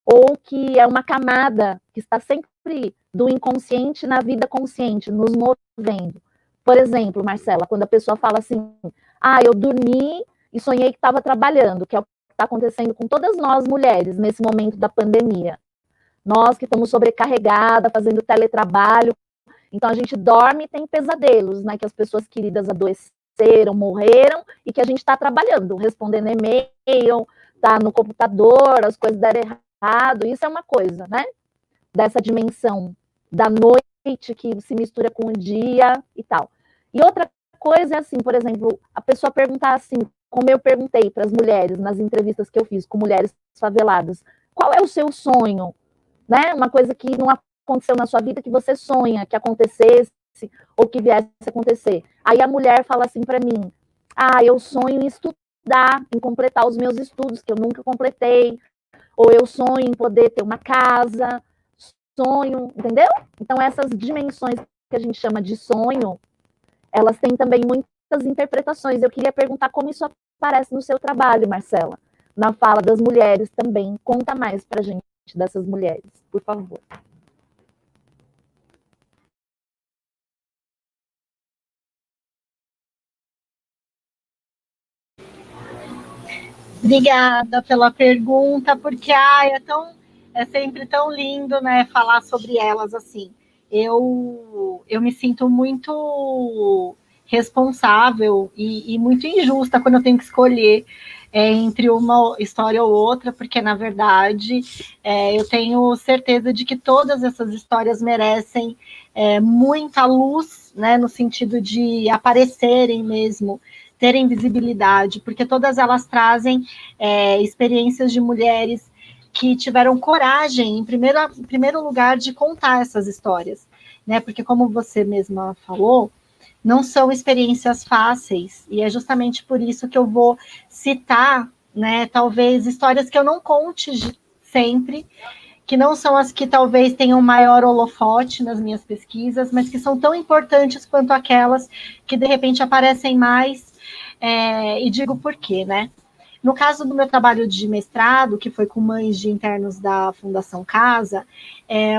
ou que é uma camada que está sempre do inconsciente na vida consciente, nos movendo. Por exemplo, Marcela, quando a pessoa fala assim, eu dormi e sonhei que estava trabalhando, que é o que está acontecendo com todas nós mulheres nesse momento da pandemia. Nós que estamos sobrecarregadas, fazendo teletrabalho, então a gente dorme e tem pesadelos, né, que as pessoas queridas adoeceram, morreram, e que a gente está trabalhando, respondendo e-mail, tá no computador, as coisas deram errado, isso é uma coisa, né? Dessa dimensão da noite que se mistura com o dia e tal. E outra coisa é assim, por exemplo, a pessoa perguntar assim, como eu perguntei para as mulheres nas entrevistas que eu fiz com mulheres faveladas, qual é o seu sonho? Né? Uma coisa que não aconteceu na sua vida que você sonha que acontecesse ou que viesse a acontecer. Aí a mulher fala assim para mim, eu sonho em estudar, em completar os meus estudos, que eu nunca completei, ou eu sonho em poder ter uma casa, sonho, entendeu? Então essas dimensões que a gente chama de sonho, elas têm também muitas interpretações. Eu queria perguntar como isso aparece no seu trabalho, Marcela, na fala das mulheres também. Conta mais pra gente dessas mulheres, por favor. Obrigada pela pergunta, porque é sempre tão lindo, né, falar sobre elas assim. Eu me sinto muito responsável e muito injusta quando eu tenho que escolher entre uma história ou outra, porque na verdade eu tenho certeza de que todas essas histórias merecem muita luz, né, no sentido de aparecerem mesmo, terem visibilidade, porque todas elas trazem experiências de mulheres que tiveram coragem, em primeiro lugar, de contar essas histórias, né? Porque, como você mesma falou, não são experiências fáceis, e é justamente por isso que eu vou citar, né, talvez, histórias que eu não conte sempre, que não são as que talvez tenham maior holofote nas minhas pesquisas, mas que são tão importantes quanto aquelas que, de repente, aparecem mais. E digo por quê, né? No caso do meu trabalho de mestrado, que foi com mães de internos da Fundação Casa,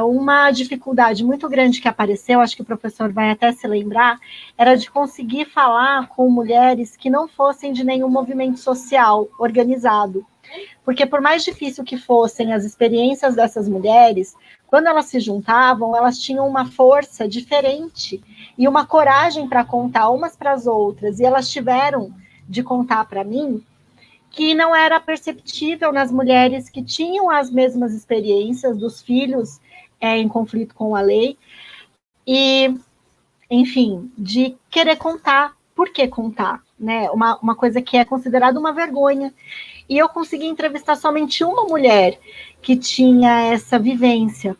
uma dificuldade muito grande que apareceu, acho que o professor vai até se lembrar, era de conseguir falar com mulheres que não fossem de nenhum movimento social organizado. Porque por mais difícil que fossem as experiências dessas mulheres, quando elas se juntavam, elas tinham uma força diferente e uma coragem para contar umas para as outras, e elas tiveram de contar para mim que não era perceptível nas mulheres que tinham as mesmas experiências dos filhos em conflito com a lei, e, enfim, de querer contar. Por que contar? Né? Uma coisa que é considerada uma vergonha. E eu consegui entrevistar somente uma mulher que tinha essa vivência,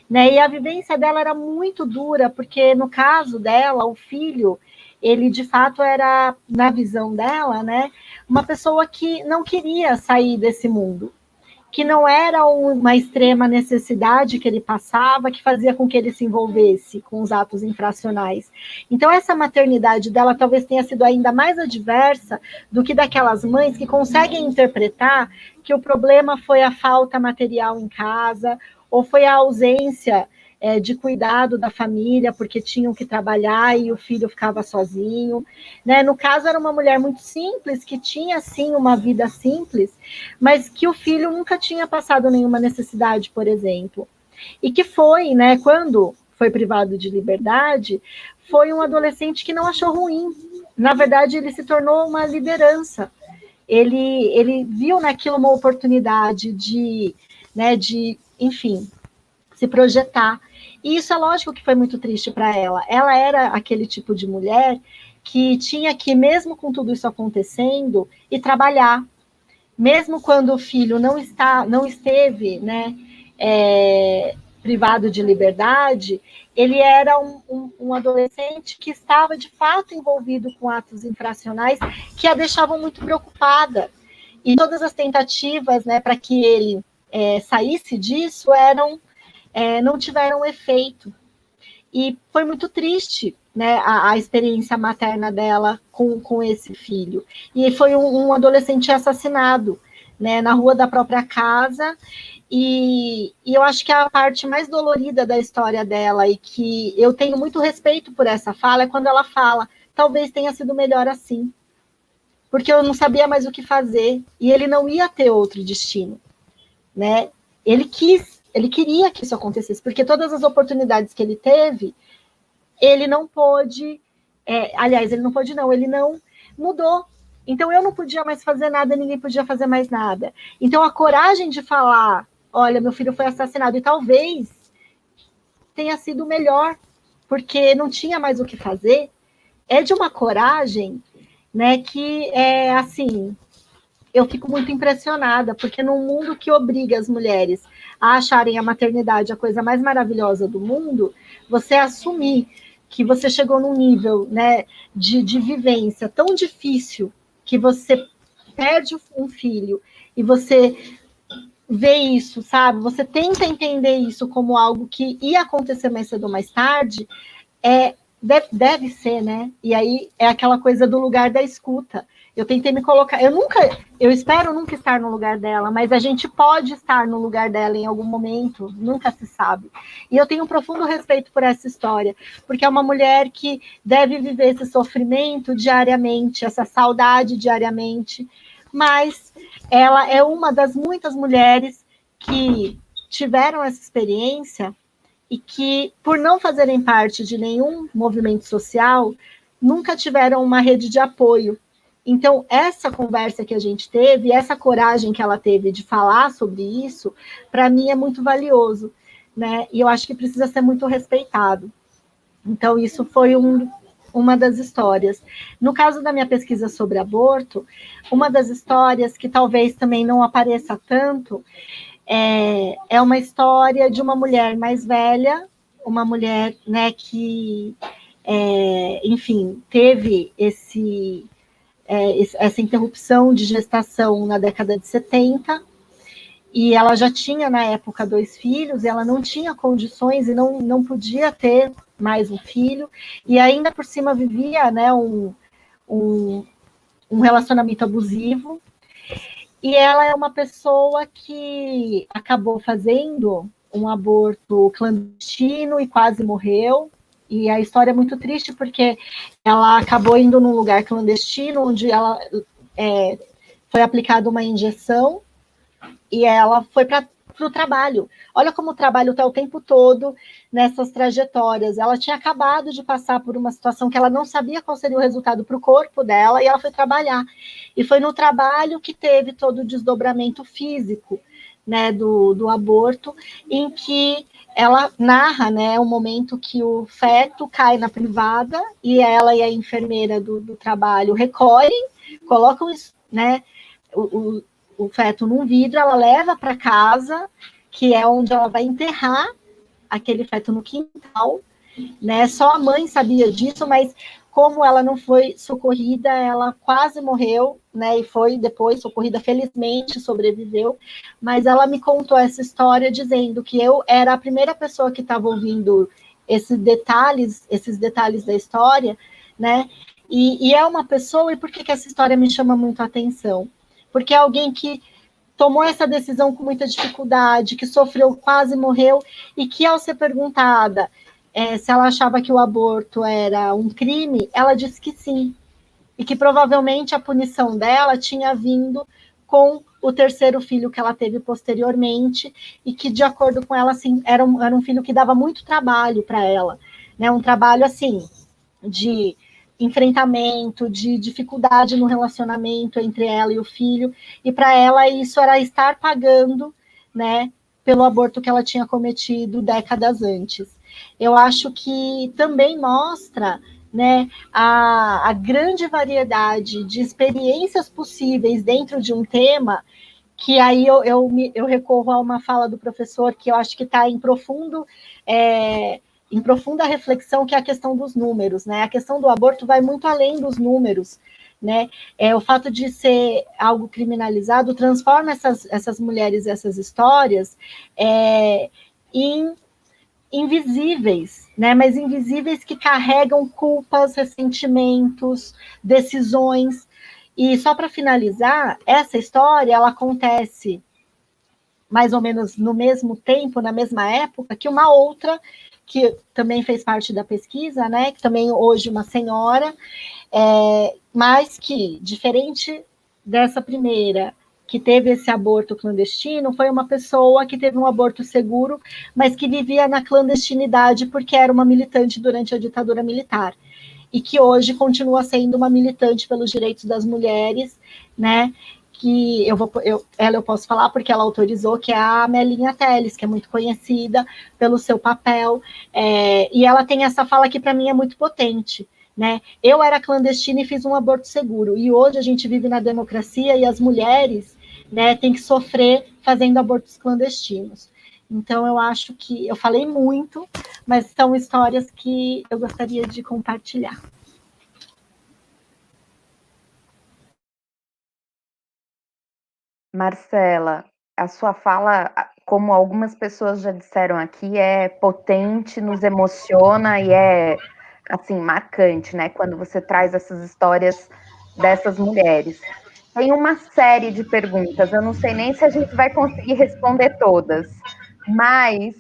né? E a vivência dela era muito dura, porque no caso dela, o filho, ele de fato era, na visão dela, né, uma pessoa que não queria sair desse mundo, que não era uma extrema necessidade que ele passava, que fazia com que ele se envolvesse com os atos infracionais. Então, essa maternidade dela talvez tenha sido ainda mais adversa do que daquelas mães que conseguem interpretar que o problema foi a falta material em casa, ou foi a ausência de cuidado da família, porque tinham que trabalhar e o filho ficava sozinho, né? No caso, era uma mulher muito simples, que tinha, sim, uma vida simples, mas que o filho nunca tinha passado nenhuma necessidade, por exemplo. E que foi, né, quando foi privado de liberdade, foi um adolescente que não achou ruim. Na verdade, ele se tornou uma liderança. Ele viu naquilo uma oportunidade de enfim, se projetar. E isso é lógico que foi muito triste para ela. Ela era aquele tipo de mulher que tinha que, mesmo com tudo isso acontecendo, ir trabalhar. Mesmo quando o filho não esteve, né, privado de liberdade, ele era um adolescente que estava, de fato, envolvido com atos infracionais que a deixavam muito preocupada. E todas as tentativas, né, para que ele saísse disso não tiveram efeito. E foi muito triste, né, a experiência materna dela com esse filho. E foi um adolescente assassinado, né, na rua da própria casa. E eu acho que a parte mais dolorida da história dela, e que eu tenho muito respeito por essa fala, é quando ela fala: talvez tenha sido melhor assim, porque eu não sabia mais o que fazer, e ele não ia ter outro destino, né? Ele queria que isso acontecesse, porque todas as oportunidades que ele teve, ele não pôde, aliás, ele não pôde não, ele não mudou. Então eu não podia mais fazer nada, ninguém podia fazer mais nada. Então a coragem de falar: olha, meu filho foi assassinado, e talvez tenha sido melhor, porque não tinha mais o que fazer, é de uma coragem, né, que é assim, eu fico muito impressionada, porque num mundo que obriga as mulheres a acharem a maternidade a coisa mais maravilhosa do mundo, você assumir que você chegou num nível, né, de vivência tão difícil, que você perde um filho, e você vê isso, sabe? Você tenta entender isso como algo que ia acontecer mais cedo ou mais tarde, deve ser, né? E aí é aquela coisa do lugar da escuta. Eu tentei me colocar, eu espero nunca estar no lugar dela, mas a gente pode estar no lugar dela em algum momento, nunca se sabe. E eu tenho um profundo respeito por essa história, porque é uma mulher que deve viver esse sofrimento diariamente, essa saudade diariamente, mas ela é uma das muitas mulheres que tiveram essa experiência e que, por não fazerem parte de nenhum movimento social, nunca tiveram uma rede de apoio. Então, essa conversa que a gente teve, essa coragem que ela teve de falar sobre isso, para mim é muito valioso, né? E eu acho que precisa ser muito respeitado. Então, isso foi uma das histórias. No caso da minha pesquisa sobre aborto, uma das histórias que talvez também não apareça tanto é uma história de uma mulher mais velha, uma mulher, né, que, enfim, teve essa interrupção de gestação na década de 70, e ela já tinha, na época, 2 filhos, e ela não tinha condições e não podia ter mais um filho, e ainda por cima vivia, né, um relacionamento abusivo. E ela é uma pessoa que acabou fazendo um aborto clandestino e quase morreu. E a história é muito triste, porque ela acabou indo num lugar clandestino, onde ela foi aplicada uma injeção, e ela foi para o trabalho. Olha como o trabalho está o tempo todo nessas trajetórias. Ela tinha acabado de passar por uma situação que ela não sabia qual seria o resultado para o corpo dela, e ela foi trabalhar. E foi no trabalho que teve todo o desdobramento físico, né, do aborto, em que ela narra, né, o momento que o feto cai na privada, e ela e a enfermeira do trabalho recolhem, colocam isso, né, o feto num vidro, ela leva para casa, que é onde ela vai enterrar aquele feto no quintal, né? Só a mãe sabia disso, mas como ela não foi socorrida, ela quase morreu, né? E foi depois socorrida, felizmente sobreviveu. Mas ela me contou essa história dizendo que eu era a primeira pessoa que estava ouvindo esses detalhes da história, né? E é uma pessoa, e por que essa história me chama muito a atenção? Porque é alguém que tomou essa decisão com muita dificuldade, que sofreu, quase morreu, e que, ao ser perguntada se ela achava que o aborto era um crime, ela disse que sim, e que provavelmente a punição dela tinha vindo com o terceiro filho que ela teve posteriormente, e que, de acordo com ela, assim, era um filho que dava muito trabalho para ela, né? Um trabalho, assim, de enfrentamento, de dificuldade no relacionamento entre ela e o filho, e para ela isso era estar pagando, né, pelo aborto que ela tinha cometido décadas antes. Eu acho que também mostra, né, a grande variedade de experiências possíveis dentro de um tema, que aí eu recorro a uma fala do professor que eu acho que está em profunda reflexão, que é a questão dos números, né? A questão do aborto vai muito além dos números, né? O fato de ser algo criminalizado transforma essas mulheres, essas histórias, em invisíveis, né? Mas invisíveis que carregam culpas, ressentimentos, decisões. E só para finalizar, essa história ela acontece mais ou menos no mesmo tempo, na mesma época, que uma outra que também fez parte da pesquisa, né? Que também hoje uma senhora, mas que, diferente dessa primeira, que teve esse aborto clandestino, foi uma pessoa que teve um aborto seguro, mas que vivia na clandestinidade porque era uma militante durante a ditadura militar, e que hoje continua sendo uma militante pelos direitos das mulheres, né? Que eu posso falar porque ela autorizou, que é a Melinha Teles, que é muito conhecida pelo seu papel, e ela tem essa fala que para mim é muito potente, né? Eu era clandestina e fiz um aborto seguro, e hoje a gente vive na democracia e as mulheres, né, têm que sofrer fazendo abortos clandestinos. Então, eu acho que eu falei muito, mas são histórias que eu gostaria de compartilhar. Marcela, a sua fala, como algumas pessoas já disseram aqui, é potente, nos emociona e é, assim, marcante, né? Quando você traz essas histórias dessas mulheres. Tem uma série de perguntas, eu não sei nem se a gente vai conseguir responder todas, mas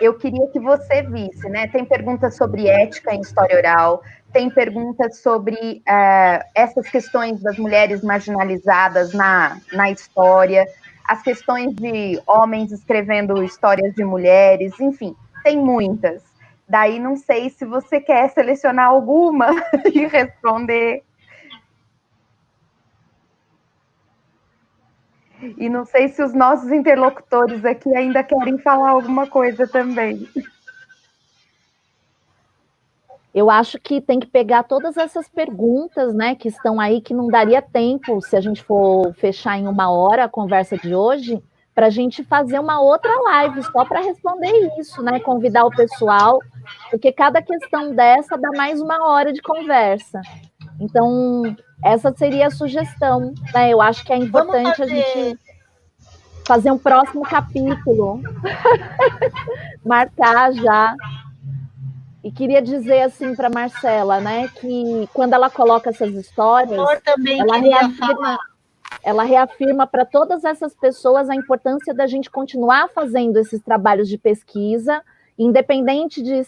eu queria que você visse, né? Tem perguntas sobre ética em história oral, tem perguntas sobre essas questões das mulheres marginalizadas na história, as questões de homens escrevendo histórias de mulheres, enfim, tem muitas. Daí não sei se você quer selecionar alguma e responder. E não sei se os nossos interlocutores aqui ainda querem falar alguma coisa também. Eu acho que tem que pegar todas essas perguntas, né, que estão aí, que não daria tempo, se a gente for fechar em 1 hora a conversa de hoje, para a gente fazer uma outra live só para responder isso, né? Convidar o pessoal, porque cada questão dessa dá mais 1 hora de conversa. Então, essa seria a sugestão, né? Eu acho que é importante a gente fazer um próximo capítulo, marcar já. E queria dizer assim para Marcela, né, que quando ela coloca essas histórias, ela reafirma para todas essas pessoas a importância da gente continuar fazendo esses trabalhos de pesquisa, independente de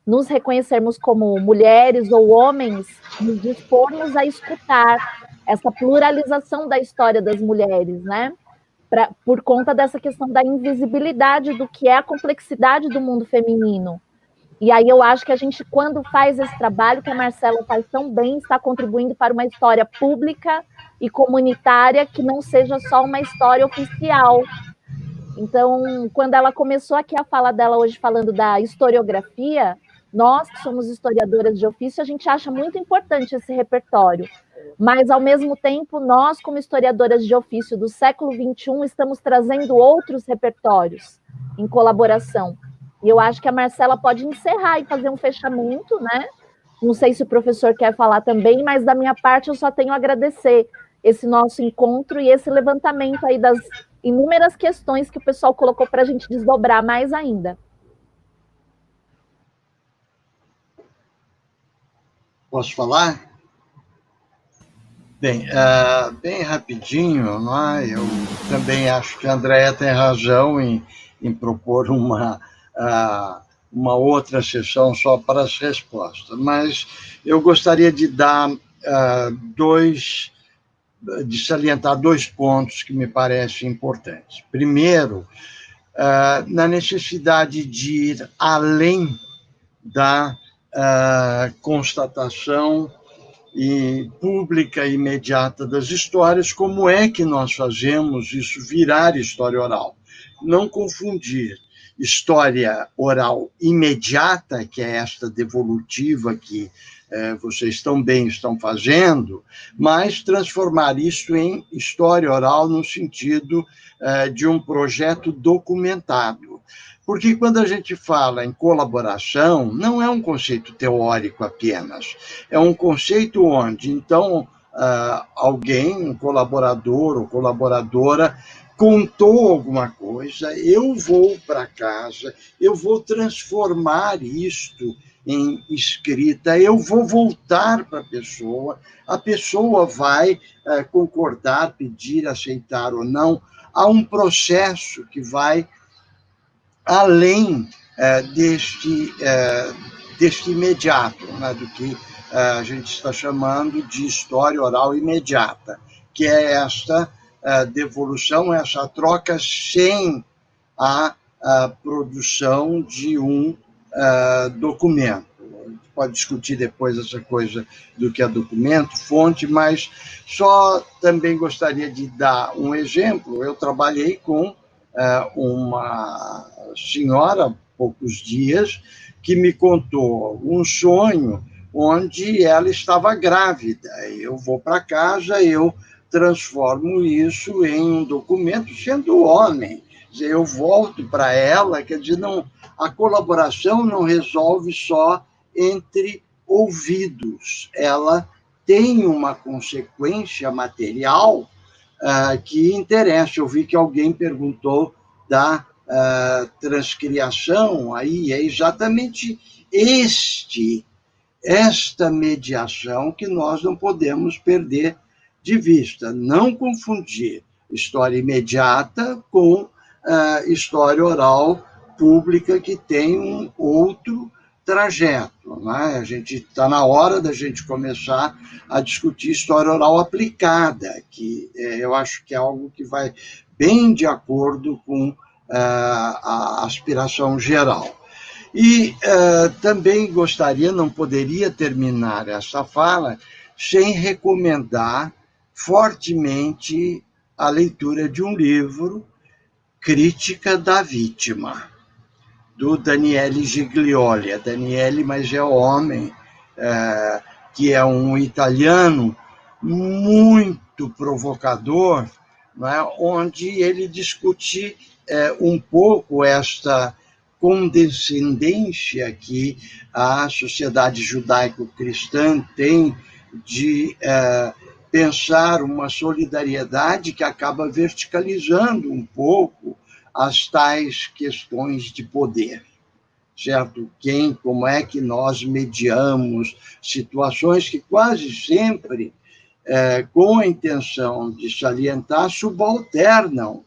nos reconhecermos como mulheres ou homens, nos dispormos a escutar essa pluralização da história das mulheres, né? Por conta dessa questão da invisibilidade do que é a complexidade do mundo feminino. E aí eu acho que a gente, quando faz esse trabalho que a Marcela faz tão bem, está contribuindo para uma história pública e comunitária que não seja só uma história oficial. Então, quando ela começou aqui a fala dela hoje falando da historiografia, nós que somos historiadoras de ofício, a gente acha muito importante esse repertório. Mas, ao mesmo tempo, nós, como historiadoras de ofício do século XXI, estamos trazendo outros repertórios em colaboração. E eu acho que a Marcela pode encerrar e fazer um fechamento, né? Não sei se o professor quer falar também, mas da minha parte eu só tenho a agradecer esse nosso encontro e esse levantamento aí das inúmeras questões que o pessoal colocou para a gente desdobrar mais ainda. Posso falar? Bem, bem rapidinho, não é? Eu também acho que a Andréa tem razão em propor uma outra sessão só para as respostas, mas eu gostaria de dar de salientar 2 pontos que me parecem importantes. Primeiro, na necessidade de ir além da constatação pública e imediata das histórias, como é que nós fazemos isso virar história oral? não confundir história oral imediata, que é esta devolutiva que vocês também estão fazendo, mas transformar isso em história oral no sentido de um projeto documentado. Porque quando a gente fala em colaboração, não é um conceito teórico apenas, é um conceito onde, então, alguém, um colaborador ou colaboradora, contou alguma coisa, eu vou para casa, eu vou transformar isto em escrita, eu vou voltar para a pessoa vai concordar, pedir, aceitar ou não. Há um processo que vai além deste imediato, né, do que a gente está chamando de história oral imediata, que é esta devolução, essa troca sem a produção de um documento. A gente pode discutir depois essa coisa do que é documento, fonte, mas só também gostaria de dar um exemplo. Eu trabalhei com uma senhora há poucos dias que me contou um sonho onde ela estava grávida. Eu vou para casa, eu transformo isso em um documento, sendo homem. Quer dizer, eu volto para ela, quer dizer, não, a colaboração não resolve só entre ouvidos, ela tem uma consequência material que interessa. Eu vi que alguém perguntou da transcriação, aí é exatamente esta mediação que nós não podemos perder de vista, não confundir história imediata com história oral pública, que tem um outro trajeto, né? A gente está na hora da gente começar a discutir história oral aplicada, que eu acho que é algo que vai bem de acordo com a aspiração geral. E também gostaria, não poderia terminar essa fala sem recomendar fortemente a leitura de um livro, Crítica da Vítima, do Daniele Giglioli. Daniele, mas é homem, que é um italiano muito provocador, né, onde ele discute um pouco esta condescendência que a sociedade judaico-cristã tem de pensar uma solidariedade que acaba verticalizando um pouco as tais questões de poder, certo? Como é que nós mediamos situações que quase sempre, com a intenção de salientar, subalternam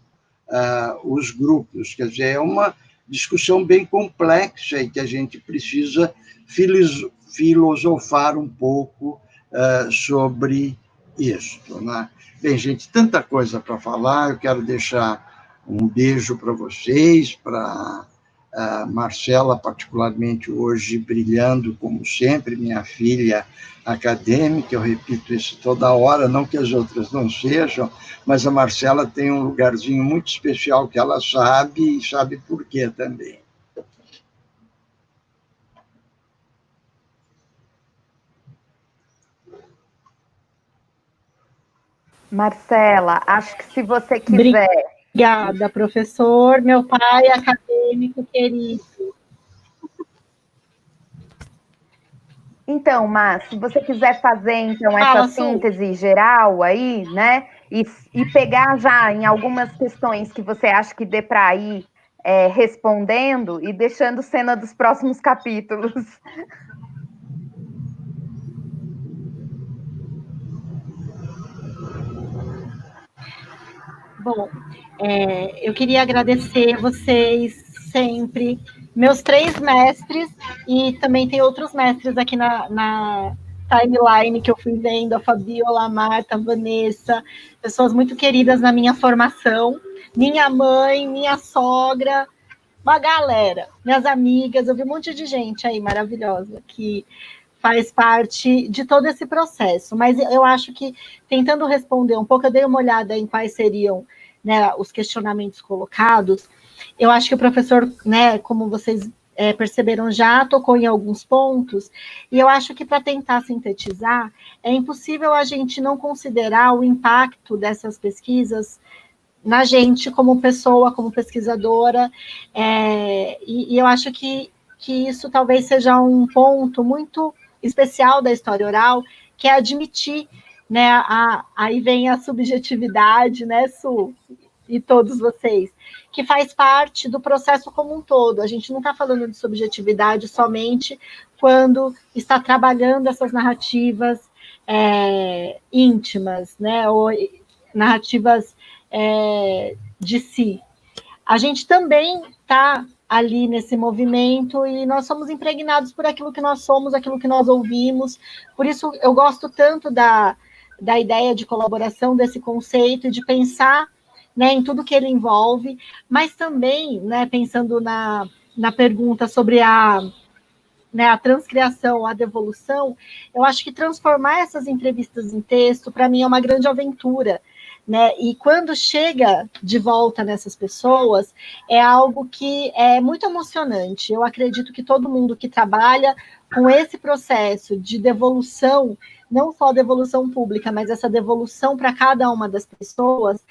os grupos. Quer dizer, é uma discussão bem complexa e que a gente precisa filosofar um pouco sobre isso, né? Bem, gente, tanta coisa para falar. Eu quero deixar um beijo para vocês, para Marcela, particularmente hoje, brilhando, como sempre, minha filha acadêmica. Eu repito isso toda hora, não que as outras não sejam, mas a Marcela tem um lugarzinho muito especial que ela sabe, e sabe por quê também. Marcela, acho que se você quiser... Obrigada, professor, meu pai acadêmico querido. Então, Mas, se você quiser fazer, então, essa síntese geral aí, né, e pegar já em algumas questões que você acha que dê para ir respondendo e deixando cena dos próximos capítulos. Bom, eu queria agradecer vocês sempre, meus 3 mestres, e também tem outros mestres aqui na timeline que eu fui vendo, a Fabiola, a Marta, a Vanessa, pessoas muito queridas na minha formação, minha mãe, minha sogra, uma galera, minhas amigas, eu vi um monte de gente aí maravilhosa que faz parte de todo esse processo, mas eu acho que, tentando responder um pouco, eu dei uma olhada em quais seriam né, os questionamentos colocados, eu acho que o professor, né, como vocês perceberam, já tocou em alguns pontos, e eu acho que para tentar sintetizar, é impossível a gente não considerar o impacto dessas pesquisas na gente como pessoa, como pesquisadora, e eu acho que isso talvez seja um ponto muito especial da história oral, que é admitir, né, aí vem a subjetividade, né, Su, e todos vocês, que faz parte do processo como um todo. A gente não está falando de subjetividade somente quando está trabalhando essas narrativas íntimas, né, ou narrativas de si. A gente também está ali nesse movimento e nós somos impregnados por aquilo que nós somos, aquilo que nós ouvimos. Por isso eu gosto tanto da ideia de colaboração, desse conceito, de pensar, né, em tudo que ele envolve, mas também, né, pensando na pergunta sobre a transcriação, a devolução, eu acho que transformar essas entrevistas em texto, para mim, é uma grande aventura, né? E quando chega de volta nessas pessoas, é algo que é muito emocionante. Eu acredito que todo mundo que trabalha com esse processo de devolução, não só devolução pública, mas essa devolução para cada uma das pessoas,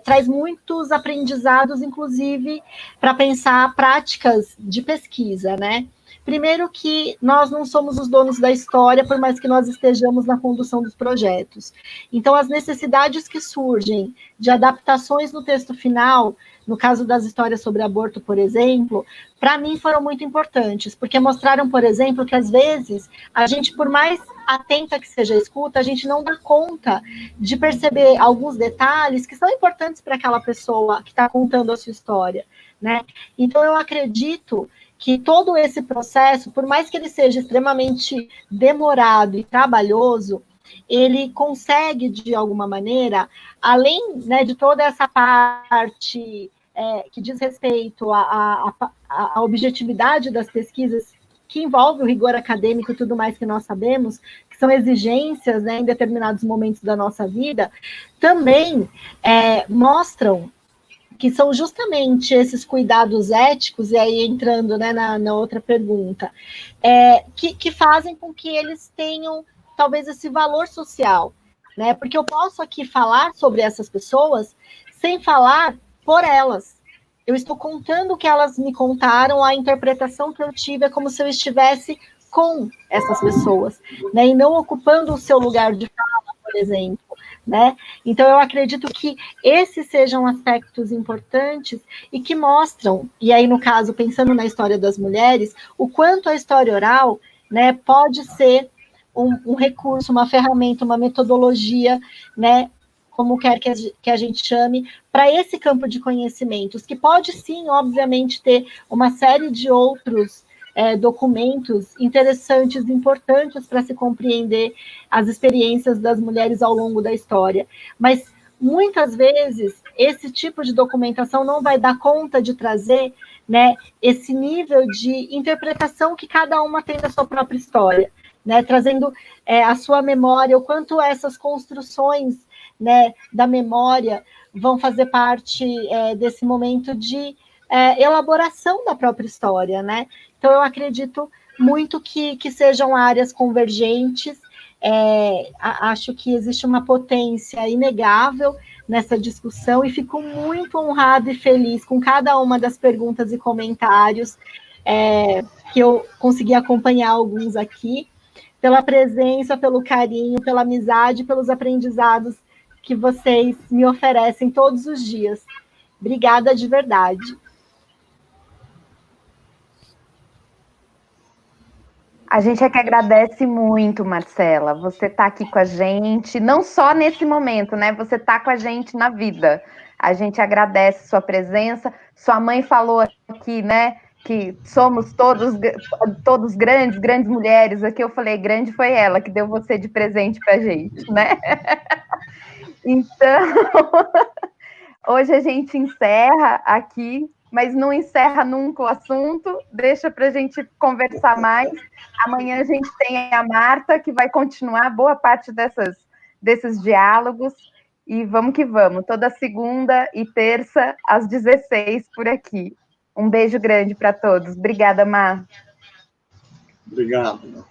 traz muitos aprendizados, inclusive, para pensar práticas de pesquisa, né? Primeiro que nós não somos os donos da história, por mais que nós estejamos na condução dos projetos. Então, as necessidades que surgem de adaptações no texto final, no caso das histórias sobre aborto, por exemplo, para mim foram muito importantes, porque mostraram, por exemplo, que às vezes a gente, por mais atenta que seja a escuta, a gente não dá conta de perceber alguns detalhes que são importantes para aquela pessoa que está contando a sua história, né? Então, eu acredito que todo esse processo, por mais que ele seja extremamente demorado e trabalhoso, ele consegue, de alguma maneira, além, né, de toda essa parte que diz respeito à objetividade das pesquisas, que envolve o rigor acadêmico e tudo mais que nós sabemos, que são exigências, né, em determinados momentos da nossa vida, também mostram que são justamente esses cuidados éticos, e aí entrando, né, na outra pergunta, que fazem com que eles tenham, talvez, esse valor social, né? Porque eu posso aqui falar sobre essas pessoas sem falar por elas. Eu estou contando o que elas me contaram, a interpretação que eu tive é como se eu estivesse com essas pessoas, né? E não ocupando o seu lugar de fala, por exemplo, né? Então, eu acredito que esses sejam aspectos importantes e que mostram, e aí, no caso, pensando na história das mulheres, o quanto a história oral, né, pode ser um recurso, uma ferramenta, uma metodologia, né, como quer que a gente chame, para esse campo de conhecimentos, que pode sim, obviamente, ter uma série de outros documentos interessantes, importantes para se compreender as experiências das mulheres ao longo da história. Mas, muitas vezes, esse tipo de documentação não vai dar conta de trazer, né, esse nível de interpretação que cada uma tem da sua própria história, né, trazendo a sua memória, o quanto essas construções, né, da memória vão fazer parte desse momento de elaboração da própria história, né? Então, eu acredito muito que sejam áreas convergentes. Acho que existe uma potência inegável nessa discussão e fico muito honrada e feliz com cada uma das perguntas e comentários que eu consegui acompanhar alguns aqui, pela presença, pelo carinho, pela amizade, pelos aprendizados que vocês me oferecem todos os dias. Obrigada de verdade. A gente é que agradece muito, Marcela. Você está aqui com a gente, não só nesse momento, né? Você está com a gente na vida. A gente agradece sua presença. Sua mãe falou aqui, né? Que somos todos grandes mulheres. Aqui eu falei, grande foi ela que deu você de presente para a gente, né? Então, hoje a gente encerra aqui, mas não encerra nunca o assunto, deixa para a gente conversar mais. Amanhã a gente tem a Marta, que vai continuar boa parte desses diálogos. E vamos que vamos, toda segunda e terça, às 16 por aqui. Um beijo grande para todos. Obrigada, Má. Obrigado.